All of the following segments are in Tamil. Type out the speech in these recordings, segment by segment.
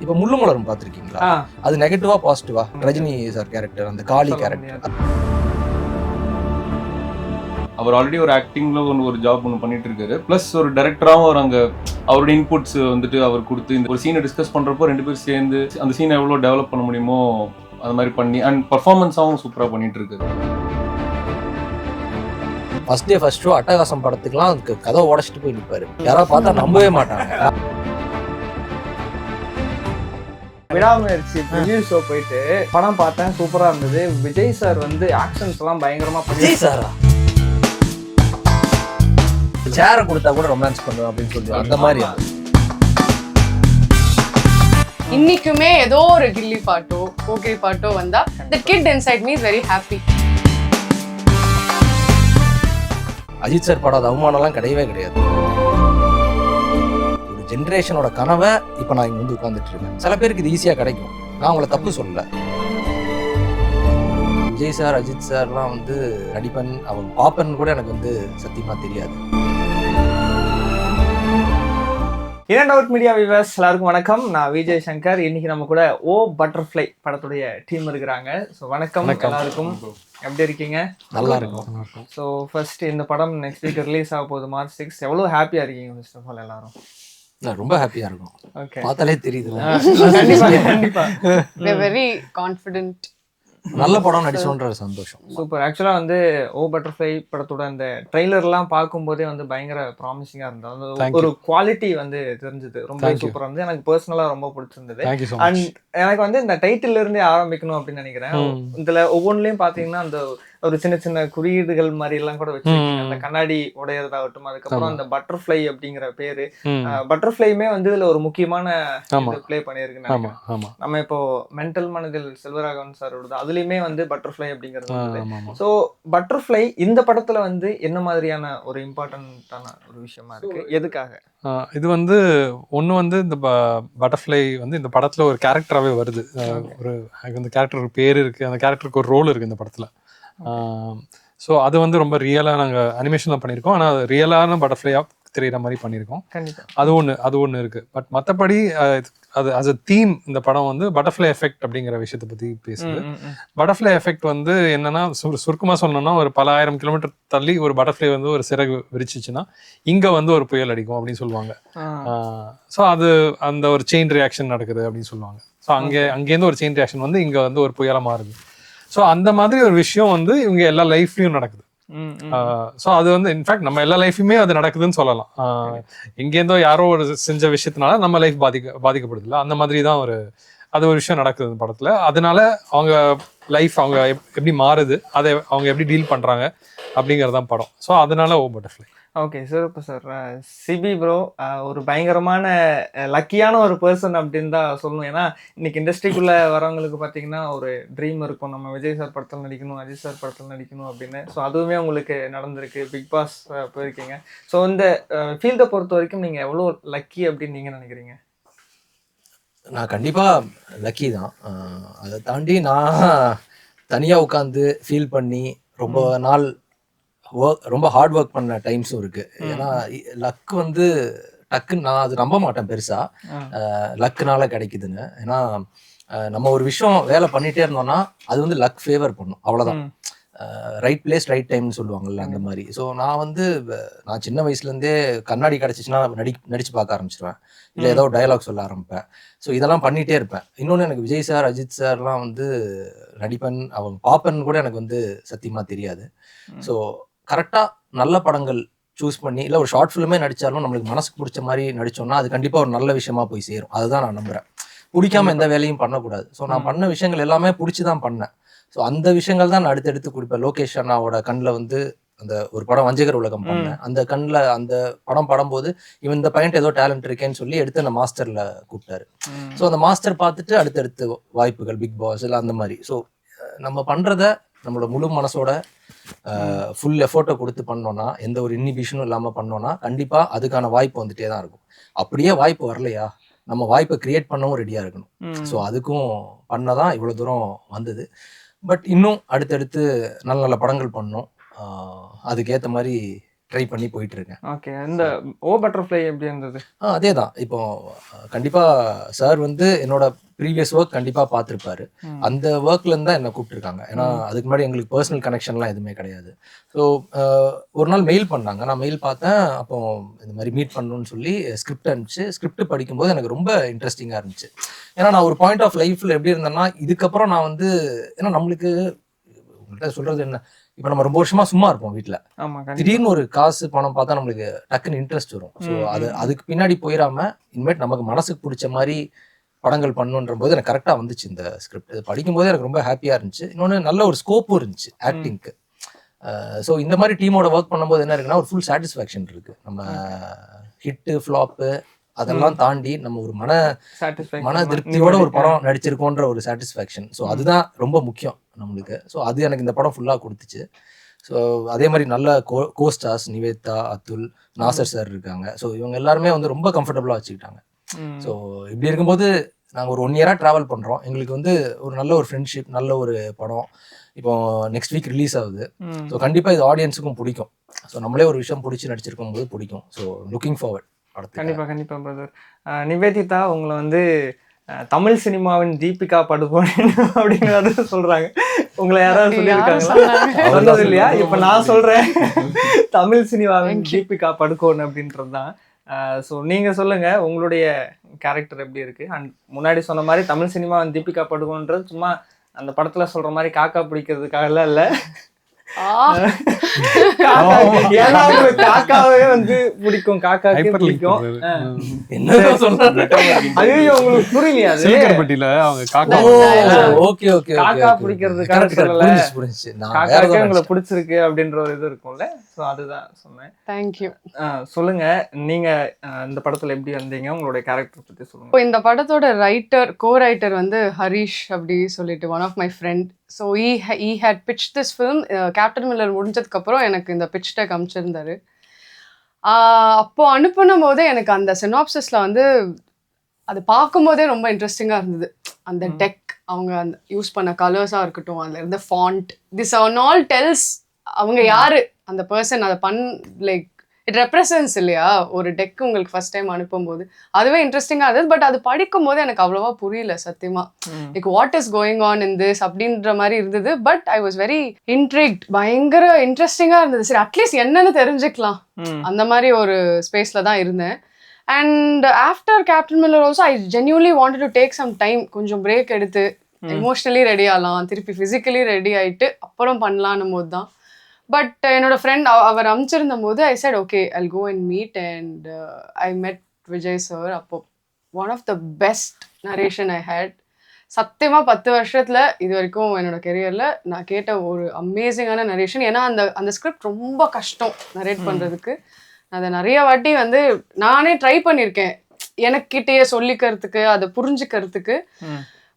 இப்போ முள்ளுமலரும் பார்த்துருக்கீங்களா? அது நெகட்டிவா பாசிட்டிவா? ரஜினி சார் கேரக்டர், அந்த காளி கேரக்டர். அவர் ஆல்ரெடி ஒரு ஆக்டிங்ல ஒரு ஜாப் ஒன்று பண்ணிட்டு இருக்காரு. பிளஸ் ஒரு டைரக்டராகவும் அவர் அங்கே அவருடைய இன்புட்ஸ் வந்துட்டு அவர் கொடுத்து இந்த ஒரு சீனை டிஸ்கஸ் பண்றப்போ 2 பேரும் சேர்ந்து அந்த சீனை எவ்வளோ டெவலப் பண்ண முடியுமோ அது மாதிரி பண்ணி அண்ட் பர்ஃபார்மன்ஸாகவும் சூப்பராக பண்ணிட்டு இருக்காரு. ஃபர்ஸ்ட் டே ஃபர்ஸ்ட் ஷோ அட்டகாசம் படத்துக்குலாம் அதுக்கு கதை உடச்சிட்டு போய் நிற்பாரு. யாராவது பார்த்தா நம்பவே மாட்டாங்க. விடாமுயற்சி ரிவ்யூ ஷோ போயிட்டு படம் பார்த்தேன், சூப்பரா இருந்தது. விஜய் சார் வந்து ஆக்ஷன்ஸ் எல்லாம் பயங்கரமா விஜய் சாரா சேரை கொடுத்தா கூட ரொமான்ஸ் பண்ணுவோம் அப்படின்னு சொல்லுவாங்க. அந்த மாதிரி இன்னைக்குமே ஏதோ ஒரு கில்லி பாட்டோ கோகை பாட்டோ வந்தா the kid inside me is very happy. Ajith sir படாத அவமானம்லாம் கிடையவே கிடையாது. ஒரு ஜென்ரேஷனோட கனவை இப்போ நான் இங்கே வந்து உட்காந்துட்டு இருக்கேன். சில பேருக்கு இது ஈஸியாக கிடைக்கும், நான் உங்களை தப்பு சொல்லல. விஜய் சார் அஜித் சார்லாம் வந்து நடிப்பன் அவங்க பாப்பன் கூட எனக்கு வந்து சத்தியமா தெரியாது. இரண்டாவது மீடியா வியூவர்ஸ் எல்லாருக்கும் வணக்கம். நான் விஜய் சங்கர். இன்னைக்கு நம்ம கூட ஓ பட்டர்ஃப்ளை படத்துடைய டீம் இருக்கிறாங்க. ஸோ வணக்கம் எல்லாருக்கும். எப்படி இருக்கீங்க? நல்லா இருக்கும். ஸோ ஃபர்ஸ்ட் இந்த படம் நெக்ஸ்ட் வீக் ரிலீஸ் ஆக போகுது March 6. எவ்வளோ ஹாப்பியா இருக்கீங்க ஃபர்ஸ்ட் ஆஃப் ஆல் எல்லாரும்? ரொம்ப ஹாப்பியா இருக்கும். ஓகே, பார்த்தாலே தெரியுது. கண்டிப்பா கண்டிப்பா we are very confident. நல்ல படம் நடிச்சோன்ற சந்தோஷம். சூப்பர். ஆக்சுவலா வந்து ஓ பட்டர்ஃப்ளை படத்தோட அந்த ட்ரெய்லர்லாம் பார்க்கும்போதே வந்து பயங்கர ப்ராமிசிங்கா இருந்தது. அந்த ஒரு குவாலிட்டி வந்து தெரிஞ்சது. ரொம்ப சூப்பரா இருந்தது. எனக்கு பர்சனலா ரொம்ப பிடிச்சிருந்தது. அண்ட் எனக்கு வந்து இந்த டைட்டில் இருந்தே ஆரம்பிக்கணும் அப்படின்னு நினைக்கிறேன். இதுல ஒவ்வொன்றுலயும் பாத்தீங்கன்னா அந்த ஒரு சின்ன சின்ன குறியீடுகள் மாதிரி எல்லாம் கூட வச்சிருக்கீங்க. அந்த கண்ணாடி உடையதாகட்டும், அதுக்கப்புறம் அந்த பட்டர்ஃப்ளை அப்படிங்கிற பேரு, பட்டர்ஃப்ளையுமே வந்து இதுல ஒரு முக்கியமான பிளே பண்ணியிருக்கு. நம்ம இப்போ மென்டல் மனதில் செல்வராகவன் சாரோட அதுலயுமே வந்து பட்டர்ஃப்ளை அப்படிங்கிறது. ஸோ பட்டர்ஃப்ளை இந்த படத்துல வந்து என்ன மாதிரியான ஒரு இம்பார்ட்டன்டான ஒரு விஷயமா இருக்கு? எதுக்காக? இது வந்து ஒன்று வந்து இந்த பட்டர்ஃப்ளை வந்து இந்த படத்தில் ஒரு கேரக்டராகவே வருது. ஒரு அந்த கேரக்டருக்கு பேர் இருக்குது, அந்த கேரக்டருக்கு ஒரு ரோல் இருக்குது இந்த படத்தில். ஸோ அது வந்து ரொம்ப ரியலாக நாங்கள் அனிமேஷனில் பண்ணியிருக்கோம். ஆனால் அது ரியலான பட்டர்ஃப்ளையாக தெரிகிற மாதிரி பண்ணியிருக்கோம். அது ஒன்று இருக்குது. பட் மற்றபடி அது அஸ் அ தீம் இந்த படம் வந்து பட்டர்ஃப்ளை எஃபெக்ட் அப்படிங்கிற விஷயத்தை பற்றி பேசுது. பட்டர்ஃப்ளை எஃபெக்ட் வந்து என்னன்னா, சுருக்கமாக சொல்லணும்னா, ஒரு பல 1000 கிலோமீட்டர் தள்ளி ஒரு பட்டர்ஃப்ளை வந்து ஒரு சிறகு விரிச்சிச்சுன்னா இங்கே வந்து ஒரு புயல் அடிக்கும் அப்படின்னு சொல்லுவாங்க. ஸோ அது அந்த ஒரு செயின் ரியாக்ஷன் நடக்குது அப்படின்னு சொல்லுவாங்க. ஸோ அங்கேருந்து ஒரு செயின் ரியாக்ஷன் வந்து இங்கே வந்து ஒரு புயலாக மாறுது. ஸோ அந்த மாதிரி ஒரு விஷயம் வந்து இவங்க எல்லா லைஃப்லையும் நடக்குது. ஸோ அது வந்து இன்ஃபேக்ட் நம்ம எல்லா லைஃபுமே அது நடக்குதுன்னு சொல்லலாம். எங்கேருந்தோ யாரோ ஒரு செஞ்ச விஷயத்தினால நம்ம லைஃப் பாதிக்கப்படுது இல்லை, அந்த மாதிரி தான் அது ஒரு விஷயம் நடக்குது இந்த படத்தில். அதனால அவங்க லைஃப் அவங்க எப்படி மாறுது, அதை அவங்க எப்படி டீல் பண்ணுறாங்க அப்படிங்கிறது தான் படம். ஸோ அதனால ஓ பட்டர்ஃப்ளை. Okay sir. இப்போ சார் சிபி ப்ரோ ஒரு பயங்கரமான லக்கியான ஒரு பர்சன் அப்படின்னு தான் சொல்லணும். ஏன்னா இன்னைக்கு இண்டஸ்ட்ரிக்குள்ளே வரவங்களுக்கு பார்த்தீங்கன்னா ஒரு ட்ரீம் இருக்கும், நம்ம விஜய் சார் படத்தில் நடிக்கணும், அஜித் சார் படத்தில் நடிக்கணும் அப்படின்னு. ஸோ அதுவுமே உங்களுக்கு நடந்திருக்கு. பிக் பாஸ் போயிருக்கீங்க. ஸோ இந்த ஃபீல்டை பொறுத்த வரைக்கும் நீங்கள் எவ்வளோ லக்கி அப்படின்னு நீங்கள் நினைக்கிறீங்க? நான் கண்டிப்பாக லக்கி தான். அதை தாண்டி நான் தனியாக உட்காந்து ஃபீல் பண்ணி ரொம்ப ஹார்ட் ஒர்க் பண்ண டைம்ஸும் இருக்கு. ஏன்னா லக் வந்து டக்குன்னு நான் அது நம்ப மாட்டேன் பெருசா, லக்குனால கிடைக்குதுன்னு. ஏன்னா நம்ம ஒரு விஷயம் வேலை பண்ணிட்டே இருந்தோம்னா அது வந்து லக் ஃபேவர் பண்ணும், அவ்வளோதான். ரைட் பிளேஸ் ரைட் டைம்னு சொல்லுவாங்கல்ல, அந்த மாதிரி. ஸோ நான் சின்ன வயசுலேருந்தே கண்ணாடி கிடச்சிச்சுன்னா நடிச்சு பார்க்க ஆரம்பிச்சிருவேன், இல்லை ஏதோ டைலாக் சொல்ல ஆரம்பிப்பேன். ஸோ இதெல்லாம் பண்ணிகிட்டே இருப்பேன். இன்னொன்று, எனக்கு விஜய் சார் அஜித் சார்லாம் வந்து நடிப்பன் அவங்க பாப்பன் கூட எனக்கு வந்து சத்தியமாக தெரியாது. ஸோ கரெக்டாக நல்ல படங்கள் சூஸ் பண்ணி, இல்லை ஒரு ஷார்ட் ஃபிலிமே நடித்தாலும் நம்மளுக்கு மனசுக்கு பிடிச்ச மாதிரி நடித்தோம்னா அது கண்டிப்பாக ஒரு நல்ல விஷயமா போய் சேரும். அதுதான் நான் நம்புகிறேன். பிடிக்காம எந்த வேலையும் பண்ணக்கூடாது. ஸோ நான் பண்ண விஷயங்கள் எல்லாமே பிடிச்சி தான் பண்ணேன். ஸோ அந்த விஷயங்கள் தான் நான் அடுத்தடுத்து கொடுப்பேன். லோகேஷ் அண்ணாவோட கண்ணில் வந்து அந்த ஒரு படம் வஞ்சகர் உலகம் பண்ணேன். அந்த கண்ணில் அந்த படம் படும்போது இவன் இந்த பையன் ஏதோ டேலண்ட் இருக்கேன்னு சொல்லி எடுத்து அந்த மாஸ்டரில் கூப்பிட்டாரு. ஸோ அந்த மாஸ்டர் பார்த்துட்டு அடுத்தடுத்து வாய்ப்புகள், பிக் பாஸ் இல்லை அந்த மாதிரி. ஸோ நம்ம பண்ணுறத நம்மளோட முழு மனசோட ஃபுல் எஃபோர்ட்டை கொடுத்து பண்ணோன்னா, எந்த ஒரு இன்ஹிபிஷனும் இல்லாமல் பண்ணோன்னா கண்டிப்பாக அதுக்கான வாய்ப்பு வந்துட்டே தான் இருக்கும். அப்படியே வாய்ப்பு வரலையா, நம்ம வாய்ப்பை கிரியேட் பண்ணவும் ரெடியாக இருக்கணும். ஸோ அதுக்கும் பண்ணதான் இவ்வளோ தூரம் வந்தது. பட் இன்னும் அடுத்தடுத்து நல்ல நல்ல படங்கள் பண்ணோம். அதுக்கேற்ற மாதிரி ட்ரை பண்ணி போயிட்டு இருக்கேன். ஓகே. இந்த ஓ பட்டர்ஃப்ளை எப்படி இருந்தது? அதே தான். இப்போ கண்டிப்பாக சார் வந்து என்னோட ப்ரீவியஸ் ஒர்க் கண்டிப்பாக பார்த்துருப்பாரு. அந்த ஒர்க்லேருந்து தான் என்னை கூப்பிட்டுருக்காங்க. ஏன்னா அதுக்கு முன்னாடி எங்களுக்கு பர்சனல் கனெக்ஷன்லாம் எதுவுமே கிடையாது. ஸோ ஒரு நாள் மெயில் பண்ணாங்க. நான் மெயில் பார்த்தேன். அப்போ இந்த மாதிரி மீட் பண்ணணும்னு சொல்லி ஸ்கிரிப்ட் அனுப்பிச்சு ஸ்கிரிப்ட் படிக்கும்போது எனக்கு ரொம்ப இன்ட்ரெஸ்டிங்காக இருந்துச்சு. ஏன்னா நான் ஒரு பாயிண்ட் ஆஃப் லைஃப்பில் எப்படி இருந்தேன்னா, இதுக்கப்புறம் நான் வந்து ஏன்னா நம்மளுக்கு உங்கள்கிட்ட சொல்கிறது என்ன, இப்போ நம்ம ரொம்ப வருஷமா சும்மா இருப்போம் வீட்டில். திடீர்னு ஒரு காசு பணம் பார்த்தா நம்மளுக்கு டக்குன்னு இன்ட்ரெஸ்ட் வரும். ஸோ அதுக்கு பின்னாடி போயிடாம இனிமேட் நமக்கு மனசுக்கு பிடிச்ச மாதிரி படங்கள் பண்ணுன்ற போது எனக்கு கரெக்டாக வந்துச்சு இந்த ஸ்கிரிப்ட். இது படிக்கும்போது எனக்கு ரொம்ப ஹாப்பியாக இருந்துச்சு. இன்னொன்று நல்ல ஒரு ஸ்கோப்பும் இருந்துச்சு ஆக்டிங்க்கு. ஸோ இந்த மாதிரி டீமோட ஒர்க் பண்ணும்போது என்ன இருக்குன்னா ஒரு ஃபுல் சாட்டிஸ்ஃபேக்ஷன் இருக்குது. நம்ம ஹிட்டு ஃப்ளாப்பு அதெல்லாம் தாண்டி நம்ம ஒரு மன திருப்தியோட ஒரு படம் நடிச்சிருக்கோன்ற ஒரு சாட்டிஸ்ஃபேக்ஷன். ஸோ அதுதான் ரொம்ப முக்கியம் நம்மளுக்கு. ஸோ அது எனக்கு இந்த படம் ஃபுல்லாக கொடுத்துச்சு. ஸோ அதே மாதிரி நல்ல கோஸ்டார்ஸ் நிவேதா, அதுல், நாசர் சார் இருக்காங்க. ஸோ இவங்க எல்லாருமே வந்து ரொம்ப கம்ஃபர்டபுளாக வச்சுக்கிட்டாங்க. ஸோ இப்படி இருக்கும்போது நாங்கள் ஒரு 1 இயராக ட்ராவல் பண்ணுறோம். எங்களுக்கு வந்து ஒரு நல்ல ஒரு ஃப்ரெண்ட்ஷிப், நல்ல ஒரு படம் இப்போ நெக்ஸ்ட் வீக் ரிலீஸ் ஆகுது. ஸோ கண்டிப்பாக இது ஆடியன்ஸுக்கும் பிடிக்கும். ஸோ நம்மளே ஒரு விஷயம் பிடிச்சி நடிச்சிருக்கும் போது பிடிக்கும். So looking forward. கண்டிப்பாக பிரதர். நிவேதிதா உங்களை வந்து தமிழ் சினிமாவின் தீபிகா படுகோன் அப்படிங்கிறத சொல்றாங்க. உங்களை யாராவது சொல்லியிருக்காங்களா? சொன்னது இல்லையா? இப்ப நான் சொல்றேன், தமிழ் சினிமாவின் தீபிகா படுகோன் அப்படின்றது தான். ஸோ நீங்க சொல்லுங்க உங்களுடைய கேரக்டர் எப்படி இருக்கு? அண்ட் முன்னாடி சொன்ன மாதிரி தமிழ் சினிமாவின் தீபிகா படுகோன்றது சும்மா அந்த படத்துல சொல்ற மாதிரி காக்கா பிடிக்கிறதுக்காக எல்லாம் இல்ல. காக்காவே வந்து பிடிக்கும், காக்காக்கே பிடிக்கும். ஐயோ உங்களுக்கு புரியலையா? காக்கா பிடிக்கிறதுக்காக சொல்லல, காக்காக்கே உங்களை பிடிச்சிருக்கு அப்படின்ற ஒரு இது இருக்கும்ல. ஸோ அதுதான் சொன்னேன். தேங்க்யூ. சொல்லுங்க, நீங்க இந்த படத்துல எப்படி வந்தீங்க, உங்களுடைய கேரக்டர் பத்தி சொல்லுங்க. இந்த படத்தோட கோ-ரைட்டர் வந்து ஹரிஷ் அப்படி சொல்லிட்டு one of my friend. So he had pitched this film. Captain Miller முடிஞ்சதுக்கப்புறம் எனக்கு இந்த பிட்ச் டெக் அனுப்பிச்சிருந்தாரு. அப்போ அனுப்புனும் போதே எனக்கு அந்த சினாப்சிஸில் வந்து அது பார்க்கும்போதே ரொம்ப இன்ட்ரெஸ்டிங்காக இருந்தது. அந்த டெக், அவங்க அந்த யூஸ் பண்ண கலர்ஸாக இருக்கட்டும், அதில் இருந்த ஃபாண்ட், திஸ் ஆல் டெல்ஸ் அவங்க யாரு, அந்த பர்சன் அதை லைக் இட் ரெப்ரசன்ஸ் இல்லையா ஒரு டெக் உங்களுக்கு ஃபர்ஸ்ட் டைம் அனுப்பும்போது. அதுவே இன்ட்ரெஸ்டிங்காக இருந்தது. பட் அது படிக்கும் போது எனக்கு அவ்வளோவா புரியல சத்தியமா. Like what is going on in this அப்படின்ற மாதிரி இருந்தது. பட் ஐ வாஸ் வெரி இன்ட்ரிக்ட், பயங்கர இன்ட்ரெஸ்டிங்காக இருந்தது. சரி அட்லீஸ்ட் என்னன்னு தெரிஞ்சுக்கலாம், அந்த மாதிரி ஒரு ஸ்பேஸில் தான் இருந்தேன். And after captain Miller also I genuinely wanted to take some time, கொஞ்சம் பிரேக் எடுத்து எமோஷ்னலி ரெடி ஆகலாம், திருப்பி ஃபிசிக்கலி ரெடி ஆகிட்டு அப்புறம் பண்ணலான்னும் போது தான். பட் என்னோட ஃப்ரெண்ட் அவர் அனுப்பிச்சிருந்த போது I said okay I'll go and meet. And I met Vijay sir. அப்போ one of the best narration I had. சத்தியமாக 10 வருஷத்தில் இது வரைக்கும் என்னோட கெரியரில் நான் கேட்ட ஒரு அமேசிங்கான நரேஷன். ஏன்னா அந்த ஸ்கிரிப்ட் ரொம்ப கஷ்டம் நரேட் பண்ணுறதுக்கு. அதை நிறைய வாட்டி வந்து நானே ட்ரை பண்ணியிருக்கேன் எனக்கிட்டேயே சொல்லிக்கிறதுக்கு, அதை புரிஞ்சுக்கிறதுக்கு.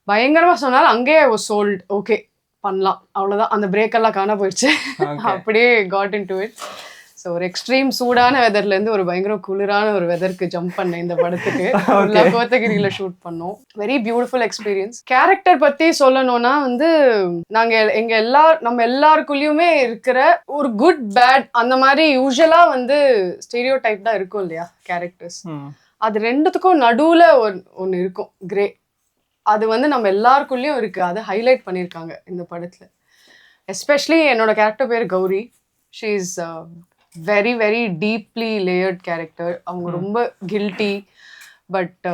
பயங்கரமாக சொன்னாலும் அங்கேயே ஐ வாஸ் சோல்ட். ஓகே பண்ணலாம், அவ்வளோதான். அந்த பிரேக் எல்லாம் காண போயிடுச்சு. அப்படியே got into it. So ஒரு எக்ஸ்ட்ரீம் சூடான வெதர்லேருந்து ஒரு பயங்கர குளிரான ஒரு வெதருக்கு ஜம்ப் பண்ணேன் இந்த படத்துக்கு. கோத்தகிரியில் ஷூட் பண்ணோம். Very beautiful experience. கேரக்டர் பற்றி சொல்லணும்னா வந்து நாங்கள் நம்ம எல்லாருக்குள்ளேயுமே இருக்கிற ஒரு குட் பேட் அந்த மாதிரி யூஸ்வலாக வந்து ஸ்டீரியோ டைப் தான் இருக்கும் இல்லையா கேரக்டர்ஸ். அது ரெண்டுத்துக்கும் நடுவில் ஒன்று இருக்கும், கிரே. அது வந்து நம்ம எல்லாருக்குள்ளேயும் இருக்கு. அதை ஹைலைட் பண்ணியிருக்காங்க இந்த படத்தில். எஸ்பெஷலி என்னோட கேரக்டர் பேர் Gauri. She is very very deeply layered character. அவங்க ரொம்ப guilty, but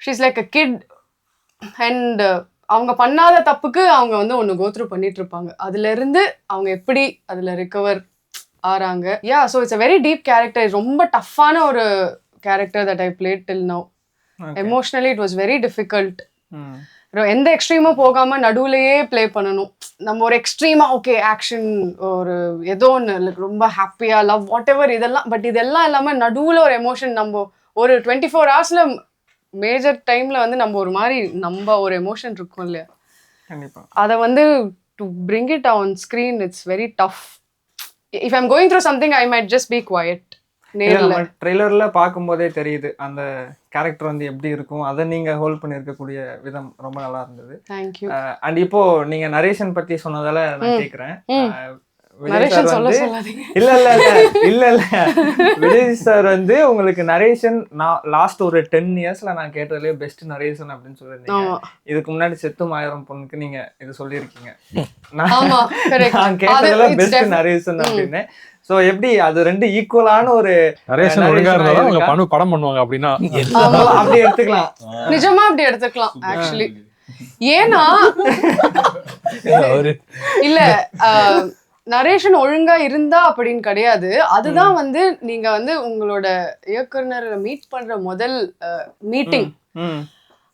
she is like a kid. And அவங்க பண்ணாத தப்புக்கு அவங்க வந்து ஒன்று கோத்ரூ பண்ணிட்டு இருப்பாங்க. அதுலேருந்து அவங்க எப்படி அதில் ரிகவர் ஆறாங்க. Yeah, so it's a very deep character. ரொம்ப டஃப்பான ஒரு character that I played till now. Emotionally it was very difficult. எந்த எக்ஸ்ட்ரீமும் போகாம நடுவுலயே பிளே பண்ணணும். நம்ம ஒரு எக்ஸ்ட்ரீமா ஓகே ஆக்ஷன், ஒரு ஏதோ ஒன்று ரொம்ப ஹாப்பியா லவ் வாட் எவர் இதெல்லாம், பட் இதெல்லாம் இல்லாம நடுவுல ஒரு எமோஷன். நம்ம ஒரு 24 ஹவர்ஸ்ல மேஜர் டைம்ல வந்து நம்ம ஒரு மாதிரி நம்ம ஒரு எமோஷன் இருக்கும் இல்லையா, அதை வந்து to bring it on screen it's very tough. If I'm going through something I might just be quiet. ட்ரெய்லர்ல பார்க்கும்போதே தெரியுது அந்த கேரக்டர் வந்து எப்படி இருக்கும். அதை நீங்க ஹோல்ட் பண்ணியிருக்கக்கூடிய விதம் ரொம்ப நல்லா இருந்தது. தேங்க்யூ. அண்ட் இப்போ நீங்க நரேஷன் பத்தி சொன்னதால நான் கேட்குறேன். விஜய் நரேஷன் சார் சொல்ல வந்து சொல்லாதீங்க. இல்ல விஜய் சார் வந்து உங்களுக்கு நரேஷன் நான் லாஸ்ட் ஒரு 10 இயர்ஸ்ல நான் கேட்டதுலயே பெஸ்ட் நரேஷன் அப்படின்னு சொல்லியிருந்தீங்க. ஆமா இதுக்கு முன்னாடி செத்தும் 1000 பொண்ணுக்கு நீங்க இது சொல்லியிருக்கீங்க. ஆமா கரெக்ட். நான் கேட்டதுல it's பெஸ்ட் definitely- நரேஷன் அப்படின்னு. சோ எப்படி அது ரெண்டு ஈக்குவலான ஒரு நரேஷன் ஒழுங்கா narration இருந்தாலும் அவங்க இருக்கா? படம் பண்ணுவாங்க அப்படின்னா ஆமா அப்படி எடுத்துக்கலாம். நிஜமா அப்படி எடுத்துக்கலாம் ஆக்சுவலி. ஏன்னா ஒரு இல்ல நரேஷன் ஒழுங்கா இருந்தா அப்படின்னு கிடையாது. அதுதான் வந்து நீங்க வந்து உங்களோட இயக்குனரை மீட் பண்ற முதல் மீட்டிங். ம்.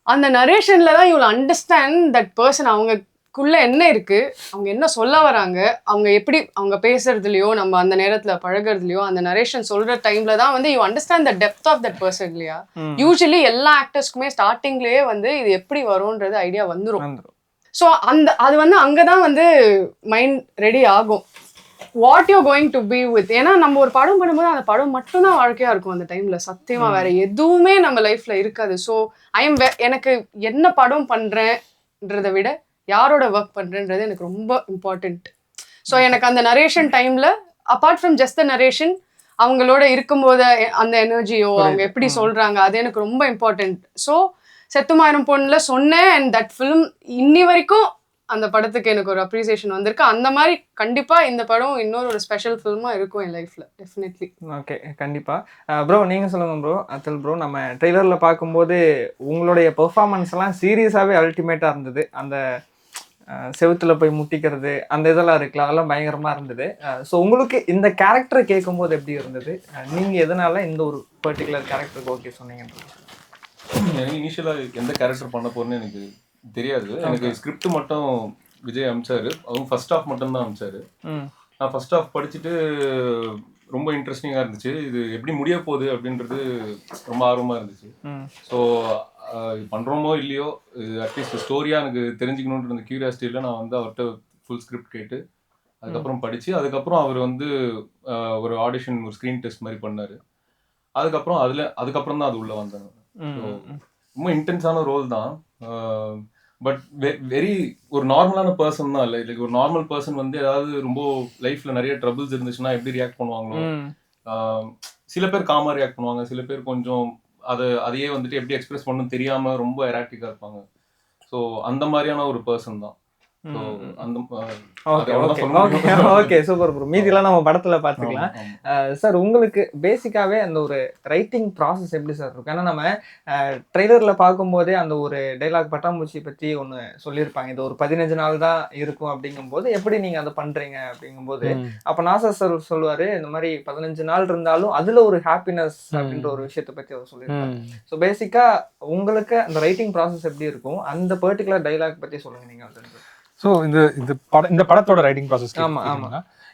அந்த நரேஷன்ல தான் you will understand that person, அவங்கக்குள்ள என்ன இருக்கு, அவங்க என்ன சொல்ல வராங்க, அவங்க எப்படி அவங்க பேசுறதுலயோ நம்ம அந்த நேரத்துல பழகுறதுலயோ அந்த நரேஷன் சொல்ற டைம்ல தான் வந்து you understand the depth of that person இல்லையா. யூஸ்வலி எல்லா ஆக்டர்ஸ்க்குமே ஸ்டார்டிங்லயே வந்து இது எப்படி வரும்ன்றது ஐடியா வந்துரும். ஸோ அது வந்து அங்கதான் வந்து மைண்ட் ரெடி ஆகும் what you going to be with. ஏன்னா நம்ம ஒரு படம் பண்ணும்போது அந்த படம் மட்டும்தான் வாழ்க்கையா இருக்கும் அந்த டைம்ல. சத்தியமா வேற எதுவுமே நம்ம லைஃப்ல இருக்காது. ஸோ எனக்கு என்ன படம் பண்றேன்றதை விட யாரோட ஒர்க் பண்றேன்றது எனக்கு ரொம்ப இம்பார்ட்டன்ட். ஸோ எனக்கு அந்த நரேஷன் டைம்ல apart from just the narration அவங்களோட இருக்கும்போது அந்த எனர்ஜியோ அவங்க எப்படி சொல்றாங்க அது எனக்கு ரொம்ப இம்பார்ட்டன்ட். ஸோ செத்துமாயிரம் பொண்ணுல சொன்னேன் அண்ட் தட் ஃபிலிம் இன்னி வரைக்கும் அந்த படத்துக்கு எனக்கு ஒரு அப்ரிசியேஷன் வந்திருக்கு. அந்த மாதிரி கண்டிப்பா இந்த படம் இன்னொரு ஒரு ஸ்பெஷல் ஃபிலிமா இருக்கும் என் லைஃப்ல டெஃபினெட்லி. ஓகே கண்டிப்பா. ப்ரோ நீங்க சொல்லுங்க ப்ரோ. அத்தல் ப்ரோ, நம்ம ட்ரெய்லர்ல பார்க்கும்போது உங்களுடைய பெர்ஃபார்மன்ஸ் எல்லாம் சீரியஸாவே அல்டிமேட்டா இருந்தது. அந்த செவுத்துல போய் முட்டிக்கிறது அந்த இதெல்லாம் இருக்குல்ல, அதெல்லாம் பயங்கரமா இருந்தது. ஸோ உங்களுக்கு இந்த கேரக்டரை கேட்கும்போது எப்படி இருந்தது? நீங்க எதனால இந்த ஒரு பர்டிகுலர் கேரக்டருக்கு ஓகே சொன்னீங்க? எனக்கு இனிஷியலாக எந்த கேரக்டர் பண்ண போறேன்னு எனக்கு தெரியாது. எனக்கு ஸ்கிரிப்ட் மட்டும் விஜய் அமிச்சாரு. அதுவும் ஃபர்ஸ்ட் ஹாஃப் மட்டும்தான் அமிச்சாரு. நான் ஃபர்ஸ்ட் ஹாஃப் படிச்சுட்டு ரொம்ப இன்ட்ரெஸ்டிங்காக இருந்துச்சு. இது எப்படி முடிய போகுது அப்படின்றது ரொம்ப ஆர்வமாக இருந்துச்சு. ஸோ பண்ணுறோமோ இல்லையோ இது அட்லீஸ்ட் ஸ்டோரியாக எனக்கு தெரிஞ்சுக்கணுன்ற அந்த கியூரியாசிட்டியில் நான் வந்து அவர்கிட்ட ஃபுல் ஸ்கிரிப்ட் கேட்டு அதுக்கப்புறம் படித்து அதுக்கப்புறம் அவர் வந்து ஒரு ஆடிஷன் ஒரு ஸ்க்ரீன் டெஸ்ட் மாதிரி பண்ணார். அதுக்கப்புறம் தான் அது உள்ளே வந்தேன். ரொம்ப இன்டென்ஸான ரோல் தான். பட் வெரி ஒரு நார்மலான பர்சன் தான் இல்லை. லைக் ஒரு நார்மல் பர்சன் வந்து ஏதாவது ரொம்ப லைஃப்ல நிறைய ட்ரபிள்ஸ் இருந்துச்சுன்னா எப்படி ரியாக்ட் பண்ணுவாங்களோ, சில பேர் காமா ரியாக்ட் பண்ணுவாங்க, சில பேர் கொஞ்சம் அதையே வந்துட்டு எப்படி எக்ஸ்பிரஸ் பண்ணணும்னு தெரியாம ரொம்ப எராக்டிக்கா இருப்பாங்க. ஸோ அந்த மாதிரியான ஒரு பர்சன் தான். Okay super bro. மீதிலாம் நம்ம படத்துல பாத்துக்கலாம். சார் உங்களுக்கு பேசிக்காவே அந்த ஒரு ரைட்டிங் ப்ராசஸ் எப்படி சார் இருக்கும்? ஏன்னா நம்ம ட்ரெய்லர்ல பார்க்கும்போதே அந்த ஒரு டைலாக் பட்டாம்பூச்சி பத்தி ஒன்று சொல்லியிருப்பாங்க, இது ஒரு 15 நாள் தான் இருக்கும் அப்படிங்கும்போது எப்படி நீங்க அதை பண்றீங்க அப்படிங்கும்போது அப்ப நாசர் சார் சொல்லுவாரு இந்த மாதிரி 15 நாள் இருந்தாலும் அதுல ஒரு ஹாப்பினஸ் அப்படின்ற ஒரு விஷயத்தை பத்தி அவர் சொல்லியிருப்பாங்க. ஸோ பேசிக்கா உங்களுக்கு அந்த ரைட்டிங் ப்ராசஸ் எப்படி இருக்கும், அந்த பர்டிகுலர் டைலாக் பத்தி சொல்லுங்க நீங்க வந்து. ஸோ இந்த படத்தோட ரைட்டிங் ப்ராசஸ்,